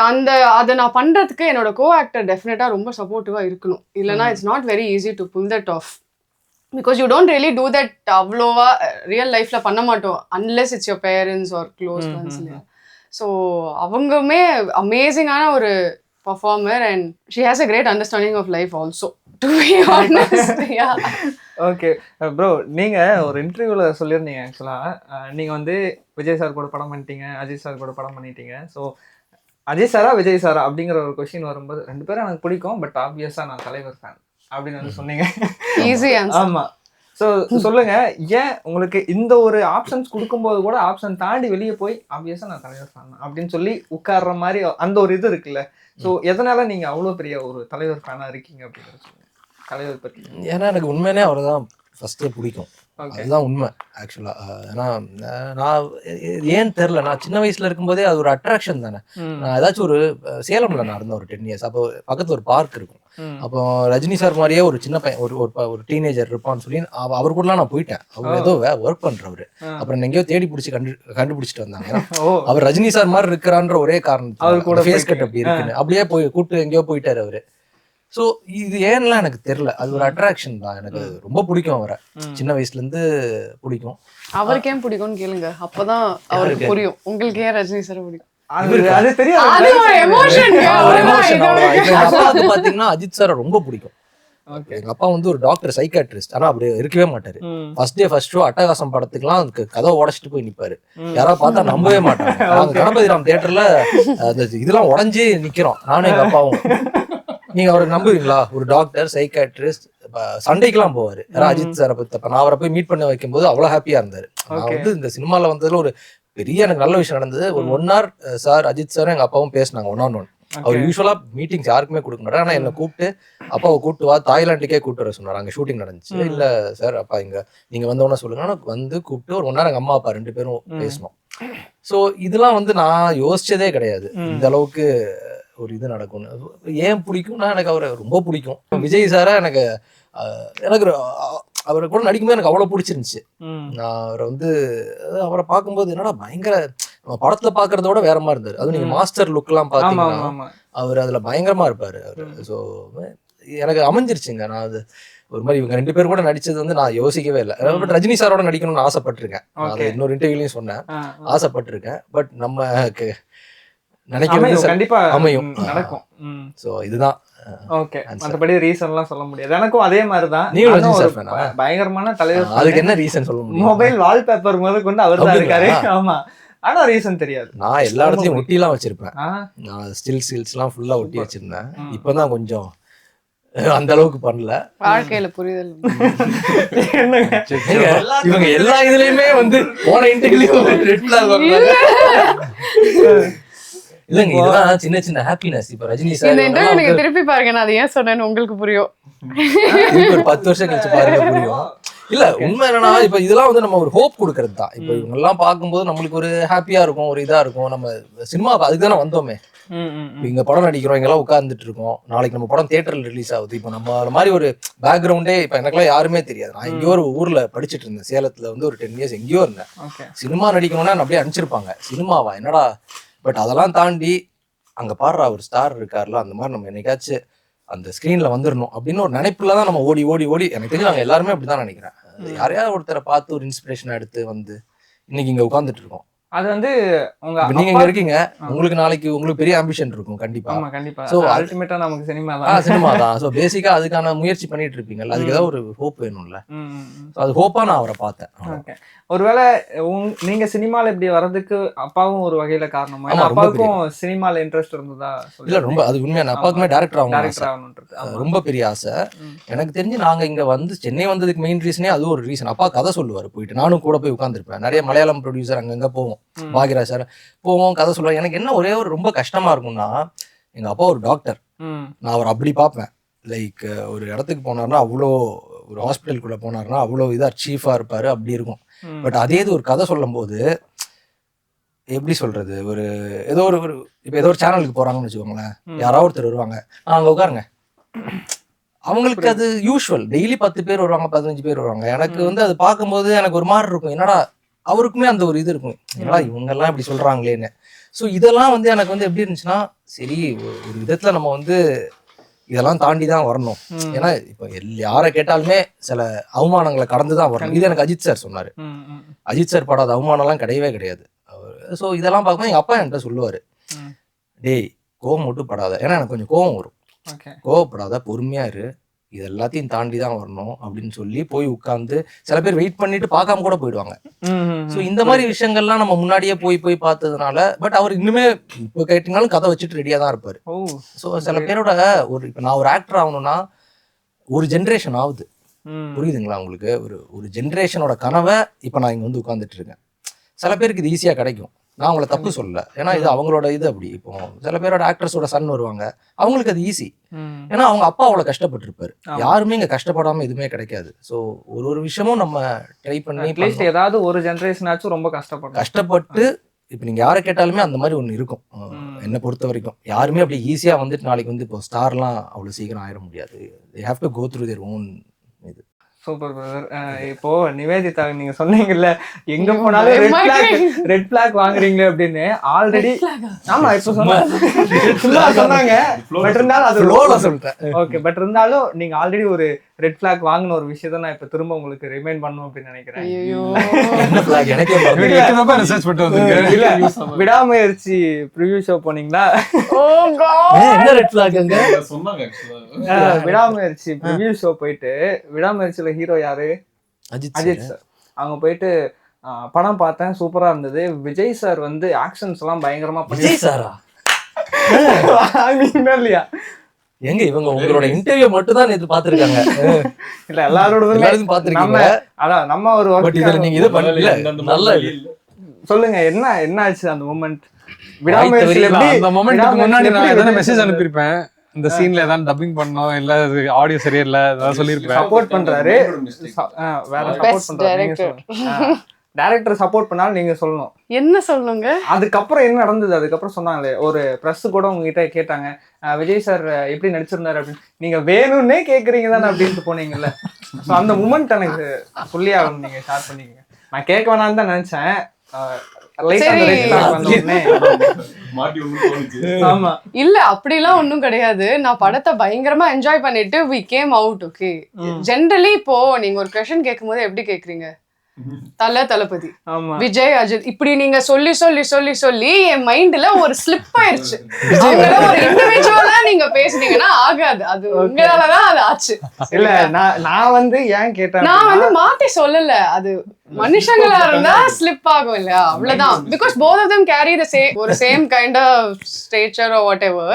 அதை நான் பண்றதுக்கு என்னோட கோ ஆக்டர் டெஃபினட்டா ரொம்ப சப்போர்ட்டிவா இருக்கணும், இல்லைன்னா it's not very easy to pull that off. Because you don't really do that அவ்வளோவா ரியல் லைஃப்ல பண்ண மாட்டோம், unless it's your parents are close friends இல்லையா. ஸோ அவங்களுமே அமேசிங்கான ஒரு performer, and she has a great understanding of life also, to be honest. Okay bro, நீங்க ஒரு இன்டர்வியூல சொல்லியிருந்தீங்க ஆக்சுவலா, நீங்க வந்து விஜய் சார் கூட படம் பண்ணிட்டீங்க, அஜித் சார் கூட படம் பண்ணிட்டீங்க. ஸோ அஜித் சாரா விஜய் சாரா அப்படிங்கிற ஒரு கொஸ்டின் வரும்போது 2 பேரும் எனக்கு பிடிக்கும், பட் ஆப்வியஸா நான் தலைவர் ஃபேன் அப்படின்னு வந்து சொன்னீங்க. Easy answer. ஆமா. ஸோ சொல்லுங்க, ஏன் உங்களுக்கு இந்த ஒரு ஆப்ஷன்ஸ் கொடுக்கும்போது கூட ஆப்ஷன் தாண்டி வெளியே போய் ஆப்வியஸா நான் தலைவர் ஃபேன் அப்படின்னு சொல்லி உட்கார்ற மாதிரி அந்த ஒரு இது இருக்குல்ல. ஸோ எதனால நீங்க அவ்வளோ பெரிய ஒரு தலைவர் ஃபேனா இருக்கீங்க அப்படிங்கிறது சொல்லுங்க, தலைவர் பற்றி. ஏன்னா எனக்கு உண்மையிலே அவரை தான் ஃபர்ஸ்டே பிடிக்கும், அதுதான் உண்மை ஆக்சுவலா. ஏன்னா நான் ஏன்னு தெரில, நான் சின்ன வயசுல இருக்கும்போதே அது ஒரு அட்ராக்ஷன் தானே. நான் ஏதாச்சும் ஒரு சேலம்ல நான் இருந்தேன் ஒரு 10 years, அப்போ பக்கத்துல ஒரு பார்க் இருக்கும். அப்போ ரஜினி சார் மாதிரியே ஒரு சின்ன பையன் ஒரு டீனேஜர் இருப்பான்னு சொல்லி அவர் கூடலாம் நான் போயிட்டேன். அவர் ஏதோ ஒர்க் பண்றவரு, அப்புறம் எங்கேயோ தேடி பிடிச்சி கண்டுபிடிச்சிட்டு வந்தாங்க. அவர் ரஜினி சார் மாதிரி இருக்கிறான்ற ஒரே காரணம் ஃபேஸ் கட் அப்படி இருக்குன்னு அப்படியே போய் கூப்பிட்டு எங்கேயோ போயிட்டாரு அவரு. ஸோ இது ஏன்லாம் எனக்கு தெரியல, அது ஒரு அட்ராக்ஷன் தான். எனக்கு ரொம்ப பிடிக்கும் அவரை, சின்ன வயசுல இருந்து பிடிக்கும். அவருக்கு ஏன் பிடிக்கும்னு கேளுங்க, அப்பதான் அவருக்கு புரியும் உங்களுக்கு ஏன் ரஜினி சார் பிடிக்கும். அது தெரியும், பாத்தீங்கன்னா அஜித் சார் ரொம்ப பிடிக்கும். எங்க அப்பா வந்து ஒரு டாக்டர் சைக்காட்ரிஸ்ட், ஆனா அப்படி இருக்கவே மாட்டாரு. ஃபர்ஸ்ட் டே ஃபர்ஸ்ட் ஷோ அட்டகாசம் படத்துக்குலாம் அதுக்கு கதவை உடைச்சிட்டு போய் நிப்பாரு. யாராவது பார்த்தா நம்பவே மாட்டாங்க. நாங்க கணபதி ராம் தியேட்டர்ல இதெல்லாம் உடஞ்சி நிக்கிறோம் நானும் எங்க அப்பாவும். நீங்க அவரை நம்புவீங்களா? ஒரு டாக்டர் சைக்காட்ரிஸ்ட் சண்டைக்கெல்லாம் போவாரு. அஜித் சாரை பத்தி நான் அவரை போய் மீட் பண்ண வைக்கும் போது அவ்வளவு ஹாப்பியா இருந்தாரு. நான் வந்து இந்த சினிமால வந்ததுல ஒரு பெரிய எனக்கு நல்ல விஷயம் நடந்தது. ஒரு 1 hour சார் அஜித் சாரும் எங்க அப்பாவும் பேசினாங்க 1-on-1. அவர் யூஸ்வலா மீட்டிங்ஸ் யாருக்குமே கொடுக்க மாட்டாரு. ஆனா என்ன கூப்பிட்டு அப்பாவை கூப்பிட்டு வா தாய்லாண்டுக்கே கூப்பிட்டு வர சொன்னார். அங்க ஷூட்டிங் நடந்துச்சு. இல்ல சார் அப்பா இங்க நீங்க வந்தோன்னா சொல்லுங்க. ஆனா வந்து கூப்பிட்டு ஒரு 1 hour எங்க அம்மா அப்பா 2 பேரும் பேசணும். ஸோ இதெல்லாம் வந்து நான் யோசிச்சதே கிடையாது இந்த அளவுக்கு ஒரு இது நடக்கும்னு. ஏன் பிடிக்கும்னா எனக்கு அவரை ரொம்ப பிடிக்கும். விஜய் சாரா எனக்கு அவரை கூட நடிக்கும்போது எனக்கு அவ்வளவு பிடிச்சிருந்துச்சு. நான் அவரை வந்து அவரை பார்க்கும்போது என்னடா பயங்கர நம்ம படத்துல பாக்குறதோட வேற மாதிரி இருந்தாரு. அதுவும் நீங்க மாஸ்டர் லுக் எல்லாம் பாத்தீங்கன்னா அவர் அதுல பயங்கரமா இருப்பாரு அவரு. ஸோ எனக்கு அமைஞ்சிருச்சுங்க. நான் அது ஒரு மாதிரி இவங்க 2 பேரும் கூட நடிச்சது வந்து நான் யோசிக்கவே இல்லை. பட் ரஜினி சாரோட நடிக்கணும்னு ஆசைப்பட்டிருக்கேன். அதை இன்னொரு இன்டர்வியூலையும் சொன்னேன், ஆசைப்பட்டிருக்கேன். பட் நம்ம நினைக்கிறது கண்டிப்பா அமையும், நடக்கும். சோ இதுதான். ஓகே, மற்றபடி ரீசன்லாம் சொல்ல முடியாது. எனக்கும் அதே மாதிரி தான். பயங்கரமான தலைவர். அதுக்கு என்ன ரீசன் சொல்ல முடியும்? மொபைல் வால்பேப்பர் முதல் கொண்டு அவர் தான் இருக்காரு. ஆமா, ஆனா ரீசன் தெரியாது. நான் எல்லா இடத்துலயும் ஒட்டிலாம் வச்சிருப்பேன். நான் ஸ்டில்ஸ் எல்லாம் ஃபுல்லா ஒட்டி வச்சிருந்தேன். இப்பதான் கொஞ்சம் அந்த அளவுக்கு பண்ணல. வாழ்க்கையில புரிதல் இவங்க எல்லா இதுலயுமே வந்து போன இன்டர்வியூலயும் இல்லங்க, இதெல்லாம் சின்ன சின்ன ஹாப்பினஸ். இப்ப ரஜினி சார் நீங்க திருப்பி பாருங்க, நான் அதை ஏன் சொன்னேன்னு உங்களுக்கு புரியும். ஒரு 10 வருஷம் கழிச்சு பாருங்க புரியும். இல்ல உண்மை என்னன்னா இப்ப இதெல்லாம் வந்து நம்ம ஒரு ஹோப் கொடுக்கறது தான். இப்ப இவங்க எல்லாம் பார்க்கும்போது நம்மளுக்கு ஒரு ஹாப்பியா இருக்கும், ஒரு இதா இருக்கும். நம்ம சினிமா அதுக்கு தானே வந்தோமே. இங்க படம் நடிக்கிறோம், இங்கெல்லாம் உட்கார்ந்துட்டு இருக்கோம். நாளைக்கு நம்ம படம் தியேட்டர்ல ரிலீஸ் ஆகுது. இப்ப நம்ம மாதிரி ஒரு பேக்ரவுண்டே இப்ப எனக்கெல்லாம் யாருமே தெரியாது. நான் எங்கேயோ ஒரு ஊர்ல படிச்சுட்டு இருந்தேன், சேலத்துல வந்து ஒரு 10 years எங்கேயோ இருந்தேன். சினிமா நடிக்கணும்னா அப்படியே அனுப்பிச்சிருப்பாங்க. சினிமாவா என்னடா? பட் அதெல்லாம் தாண்டி அங்க பாடுறா ஒரு ஸ்டார் இருக்காருல, அந்த மாதிரி நம்ம என்னைக்காச்சும் அந்த ஸ்கிரீன்ல வந்துடணும் அப்படின்னு ஒரு நினைப்புல தான் நம்ம ஓடி ஓடி ஓடி. எனக்கு தெரிஞ்சு நாங்க எல்லாருமே அப்படிதான் நினைக்கிறேன். யாரையாவது ஒருத்தரை பார்த்து ஒரு இன்ஸ்பிரேஷன் எடுத்து வந்து இன்னைக்கு இங்க உட்கார்ந்துட்டு இருக்கோம். அது வந்து நீங்க இங்க இருக்கீங்க, உங்களுக்கு நாளைக்கு உங்களுக்கு பெரிய ஆம்பிஷன் இருக்கும் கண்டிப்பா. சோ அல்டிமேட்டா நமக்கு சினிமா தான். சோ பேசிக்கா அதுக்கான முயற்சி பண்ணிட்டு இருப்பீங்கல்ல, அதுக்கு ஏதாவது ஒரு ஹோப் வேணும்ல. அது ஹோப்பா நான் அவரை பார்த்தேன். ஒருவேளை நீங்க சினிமால இப்படி வர்றதுக்கு அப்பாவும் ஒரு வகையில காரணமா? அப்பாவுக்கும் சினிமால இன்ட்ரெஸ்ட் இருந்ததா? இல்ல ரொம்ப அது உண்மையா. அப்பாவுக்குமே டைரக்டர் ஆகணும் ரொம்ப பெரிய ஆசை. எனக்கு தெரிஞ்சு நாங்க இங்க வந்து சென்னை வந்ததுக்கு மெயின் ரீசனே அது ஒரு ரீசன். அப்பா கதை சொல்லுவாரு போயிட்டு, நானும் கூட போய் உட்காந்துருப்பேன். நிறைய மலையாளம் ப்ரொடியூசர் அங்கங்க போவோம், பாகிராஜ் சார் போவோம், கதை சொல்லுவாங்க. எனக்கு என்ன ஒரே ஒரு ரொம்ப கஷ்டமா இருக்கும்னா, எங்க அப்பா ஒரு டாக்டர், நான் அவர் அப்படி பார்ப்பேன். லைக் ஒரு இடத்துக்கு போனார்னா அவ்வளோ, ஒரு ஹாஸ்பிட்டலுக்குள்ள போனார்னா அவ்வளோ இதா சீஃபா இருப்பாரு, அப்படி இருக்கும். பட் அதே இது ஒரு கதை சொல்லும் போது எப்படி சொல்றது, ஒரு ஏதோ ஒரு இப்போ ஏதோ ஒரு சேனலுக்கு போறாங்கன்னு வச்சுக்கோங்களேன், யாராவது ஒருத்தர் வருவாங்க, அங்க உட்காருங்க. அவங்களுக்கு அது யூஸ்வல். டெய்லி 10 பேர் வருவாங்க, 15 பேர் வருவாங்க. எனக்கு வந்து அது பார்க்கும்போது எனக்கு ஒரு மாதிரி இருக்கும். என்னடா அவருக்குமே அந்த ஒரு இது இருக்கும், என்னடா இவங்கெல்லாம் இப்படி சொல்றாங்களேன்னு. ஸோ இதெல்லாம் வந்து எனக்கு வந்து எப்படி இருந்துச்சுன்னா, சரி ஒரு விதத்துல நம்ம வந்து இதெல்லாம் தாண்டி தான் வரணும். ஏன்னா இப்ப யாரை கேட்டாலுமே சில அவமானங்களை கடந்துதான் வரணும். இது எனக்கு அஜித் சார் சொன்னாரு. அஜித் சார் படாத அவமானம் எல்லாம் கிடையவே கிடையாது. ஸோ இதெல்லாம் பார்க்கும்போது எங்க அப்பா என்கிட்ட சொல்லுவாரு, டேய் கோவம் மட்டும் படாத. ஏன்னா எனக்கு கொஞ்சம் கோவம் வரும். கோவப்படாத, பொறுமையா இரு, இது எல்லாத்தையும் தாண்டி தான் வரணும் அப்படின்னு சொல்லி போய் உட்கார்ந்து சில பேர் வெயிட் பண்ணிட்டு பார்க்காம கூட போயிடுவாங்க. ஸோ இந்த மாதிரி விஷயங்கள்லாம் நம்ம முன்னாடியே போய் பார்த்ததுனால. பட் அவர் இன்னுமே இப்போ கேட்டீங்கன்னாலும் கதை வச்சுட்டு ரெடியா தான் இருப்பாரு. ஸோ சில பேரோட ஒரு இப்போ நான் ஒரு ஆக்டர் ஆகணும்னா ஒரு ஜென்ரேஷன் ஆகுது, புரியுதுங்களா உங்களுக்கு? ஒரு ஜென்ரேஷனோட கனவை இப்போ நான் இங்க வந்து உட்கார்ந்துட்டு இருக்கேன். சில பேருக்கு இது ஈஸியா கிடைக்கும், நான் அவங்கள தப்பு சொல்லல. ஏன்னா இது அவங்களோட இது அப்படி. இப்போ சில பேரோட ஆக்டர்ஸோட சன் வருவாங்க, அவங்களுக்கு அது ஈஸி. ஏன்னா அவங்க அப்பா அவ்வளவு கஷ்டப்பட்டு இருப்பாரு. யாருமே இங்க கஷ்டப்படாம எதுவுமே கிடைக்காது. ஸோ ஒரு விஷயமும் நம்ம ட்ரை பண்ணி ஏதாவது ஒரு ஜென்ரேஷனாச்சும் ரொம்ப கஷ்டப்பட்டு இப்போ நீங்க யாரை கேட்டாலுமே அந்த மாதிரி ஒண்ணு இருக்கும். என்னை பொறுத்த வரைக்கும் யாருமே அப்படி ஈஸியா வந்துட்டு நாளைக்கு வந்து இப்போ ஸ்டார்லாம் அவ்வளவு சீக்கிரம் ஆயிட முடியாது. they have to go through their own இது. Super brother. இப்போ நிவேதிதா நீங்க சொன்னீங்கல்ல, எங்க போனாலும் ரெட் பிளாக் வாங்குறீங்க அப்படின்னு. ஆல்ரெடி ஆமா இப்ப சொன்னாங்க. பட் இருந்தாலும் அது லோல சொல்லிட்டேன். ஓகே, பட் இருந்தாலும் நீங்க ஆல்ரெடி ஒரு ரெட் ஃபிளாக் வாங்கின ஒரு விஷயத்த நான் இப்ப திரும்ப உங்களுக்கு ரிமைண்ட் பண்ணணும் அப்படின்னு நினைக்கிறேன். ஐயோ என்ன flag எனக்கே மறந்து. ரிசர்ச் பண்ணிட்டு வந்திருக்கேன். இல்ல விடாமுயற்சி ப்ரிவியூ ஷோ போனீங்களா? ஓ காட் என்ன ரெட் ஃபிளாக் அங்க? சொன்னாங்க actually. விடாமுயற்சி ப்ரிவியூ ஷோ போயிட்டு, விடாமுயற்சியில ஹீரோ யாரு? அஜித் சார். அவங்க போயிட்டு படம் பார்த்தேன், சூப்பரா இருந்தது. விஜய் சார் வந்து ஆக்ஷன்ஸ் எல்லாம் பயங்கரமா விஜய் சாரா? பண்ணீங்களா இல்லையா? எங்க இவங்க உங்களோட இன்டர்வியூ மட்டும் தான் நேத்து பாத்துருக்காங்க. இல்ல எல்லாரோட எல்லாரும் பாத்துருக்கீங்க. அதான் நம்ம ஒரு பட் இதுல நீங்க இது பண்ணல. நல்ல சொல்லுங்க, என்ன ஆச்சு அந்த மூமெண்ட்? அந்த மொமெண்ட்க்கு முன்னாடி நான் ஏதாவது மெசேஜ் அனுப்பியிருப்பேன். இந்த சீன்ல ஏதாவது டப்பிங் பண்ணோம், இல்ல ஆடியோ சரியில்லை, ஏதாவது சொல்லியிருப்பேன். சப்போர்ட் பண்றாரு, வேற Best சப்போர்ட் director. பண்றாரு. டைரக்டர் சப்போர்ட் பண்ணாலும் நீங்க சொல்லணும். என்ன சொல்லணுங்க? அதுக்கப்புறம் என்ன நடந்தது? அதுக்கப்புறம் சொன்னாங்களே, ஒரு பிரஸ் கூட உங்ககிட்ட கேட்டாங்க, விஜய் சார் எப்படி நடிச்சிருந்தாரு அப்படின்னு. நீங்க வேணும்னே கேக்குறீங்க தானே அப்படின்ட்டு போனீங்கல்ல. ஸோ அந்த மூமெண்ட் எனக்கு சொல்லி ஆகணும், நீங்க ஷேர் பண்ணிக்கங்க. நான் கேட்க வேணாம்னு தான் நினைச்சேன். ஆமா இல்ல அப்படிலாம் ஒண்ணும் கிடையாது. நான் படத்தை பயங்கரமா என்ஜாய் பண்ணிட்டு we came out. Okay, generally இப்போ நீங்க ஒரு கொஸ்டின் கேட்கும் போது எப்படி கேக்குறீங்க? தளபதி, விஜய், அஜித் இப்படி நீங்க சொல்லி சொல்லி சொல்லி சொல்லி என் மைண்ட்ல ஒரு ஸ்லிப் ஆயிருச்சு. ஒரு இண்டிவிஜுவலா நீங்க பேசுனீங்கன்னா ஆகாது, அது உங்களாலதான் அது ஆச்சு. இல்ல நான் வந்து ஏன் கேட்டேன், நான் வந்து மாத்தி சொல்லல, அது மனுஷங்களா இருந்தா ஸ்லிப் ஆகும் இல்லையா, அவ்வளவுதான். Because both of them carry the same ஒரு same kind of stature or whatever.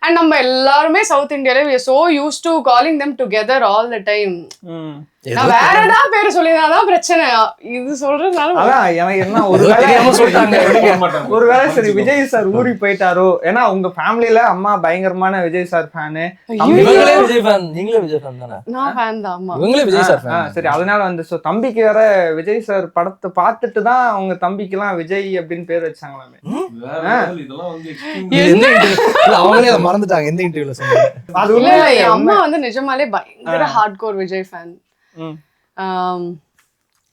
And நம்ம எல்லாருமே சவுத் இந்தியால we are so used to calling them together all the time. நான் வேற ஏதாவது பேரு சொல்லிதான் பிரச்சனை. இது சொல்றதுனால அதான் எனக்கு என்ன ஒருவேளை சரி விஜய் சார் ஊறி போயிட்டாரோ, ஏன்னா உங்க ஃபேமிலில அம்மா பயங்கரமான விஜய் சார் ஃபேனு. இவங்களே விஜய் ஃபேன், நீங்களே விஜய் ஃபேன் தானே? நான் ஃபேன் தான். அம்மா இவங்களே விஜய் சார் ஃபேன். சரி, அதனால வந்து சோ தம்பிக்கு வேற விஜய் சார் படத்தை பார்த்துட்டு தான் அவங்க தம்பிக்கு எல்லாம் விஜய் அப்படின்னு பேர் வச்சாங்களாமே. அவங்களே அதை மறந்துட்டாங்க எந்த இன்டர்வியூல சொன்னாங்க. அது இல்ல இல்ல, என் அம்மா வந்து நிஜமாலே பயங்கர ஹார்ட் கோர் விஜய் ஃபேன்.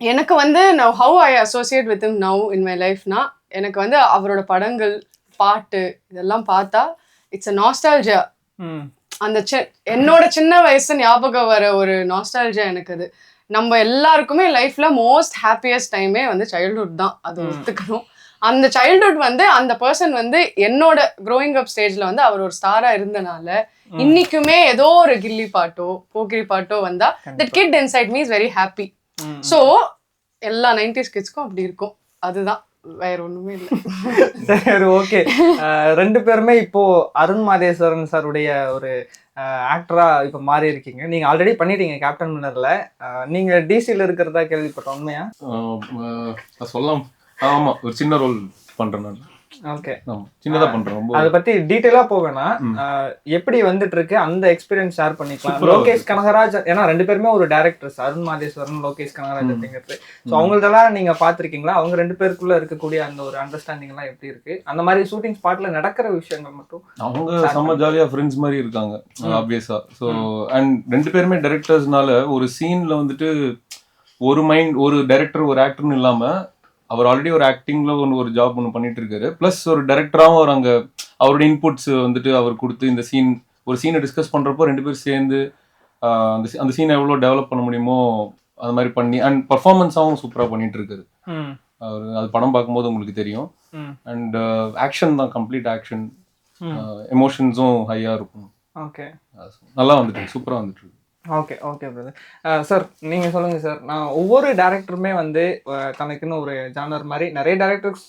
எனக்கு வந்து how I associate with him now in my life னா, எனக்கு வந்து அவரோட படங்கள், பாட்டு இதெல்லாம் பார்த்தா இட்ஸ் a nostalgia. அந்த என்னோட சின்ன வயசு ஞாபகம் வர ஒரு நாஸ்டால்ஜியா எனக்கு அது. நம்ம எல்லாருக்குமே லைஃப்ல மோஸ்ட் ஹாப்பியஸ்ட் டைமே வந்து சைல்ட்ஹுட் தான், அது ஒத்துக்கணும். அந்த சைல்ட்ஹுட் வந்து அந்த பர்சன் வந்து என்னோட க்ரோயிங் அப் ஸ்டேஜ்ல வந்து அவர் ஒரு ஸ்டாரா இருந்தனால இன்னைக்குமே ஏதோ ஒரு கில்லி பாட்டோ போக்கிரி பாட்டோ வந்தா that kid inside me is very happy. So எல்லா 90s கிட்ஸ்க்கும் அப்படி இருக்கும், அதுதான், வேற ஒண்ணுமே இல்லை. சரி, ஓகே. ரெண்டு பேருமே இப்போ அருண் மாதேஸ்வரன் சாருடைய ஒரு ஆக்டரா இப்ப மாறி இருக்கீங்க. நீங்க ஆல்ரெடி பண்ணிட்டீங்க கேப்டன் மில்லர்ல. நீங்க டிசில இருக்கிறதா கேள்விப்பட்டோம், உண்மையா? சொல்லலாம். ஆமா, ஒரு சின்ன ரோல் பண்றேன் நான். ஓகே, சின்னதா பண்றேன். அதை பத்தி டீடைலா போவேனா, எப்படி வந்துட்டு இருக்கு அந்த எக்ஸ்பீரியன்ஸ் ஷேர் பண்ணிக்கலாம். லோகேஷ் கனகராஜ், ஏன்னா ரெண்டு பேருமே ஒரு டைரக்டர்ஸ், அருண் மாதேஸ்வரன், லோகேஷ் கனகராஜ் அப்படிங்கிறது. ஸோ அவங்களதெல்லாம் நீங்க பாத்திருக்கீங்களா? அவங்க ரெண்டு பேருக்குள்ள இருக்கக்கூடிய அந்த ஒரு அண்டர்ஸ்டாண்டிங் எல்லாம் எப்படி இருக்கு? அந்த மாதிரி ஷூட்டிங் ஸ்பாட்ல நடக்கிற விஷயங்கள் மட்டும். அவங்க செம்ம ஜாலியா ஃப்ரெண்ட்ஸ் மாதிரி இருக்காங்க ஆப்வியஸா. ஸோ அண்ட் ரெண்டு பேருமே டைரக்டர்ஸ்னால ஒரு சீன்ல வந்துட்டு ஒரு டைரக்டர் ஒரு ஆக்டர்னு இல்லாம அவர் ஆல்ரெடி ஒரு ஆக்டிங்ல ஒரு ஜாப் ஒன்று பண்ணிட்டு இருக்காரு. பிளஸ் ஒரு டைரக்டராகவும் அவர் அங்கே அவரோட இன்புட்ஸ் வந்துட்டு அவர் கொடுத்து இந்த ஒரு சீனை டிஸ்கஸ் பண்றப்போ ரெண்டு பேரும் சேர்ந்து அந்த சீனை எவ்வளோ டெவலப் பண்ண முடியுமோ அது மாதிரி பண்ணி அண்ட் பர்ஃபார்மன்ஸாகவும் சூப்பராக பண்ணிட்டு இருக்காரு. அவர் அது படம் பார்க்கும்போது உங்களுக்கு தெரியும். அண்ட் ஆக்ஷன் தான், கம்ப்ளீட் ஆக்ஷன், எமோஷன்ஸும் ஹையா இருக்கும். ஓகே, நல்லா வந்துட்டு சூப்பராக வந்துட்டு. Okay okay brother. சார் நீங்கள் சொல்லுங்கள் சார். நான் ஒவ்வொரு டேரக்டருமே வந்து தனக்குன்னு ஒரு ஜானர் மாதிரி நிறைய டேரக்டர்ஸ்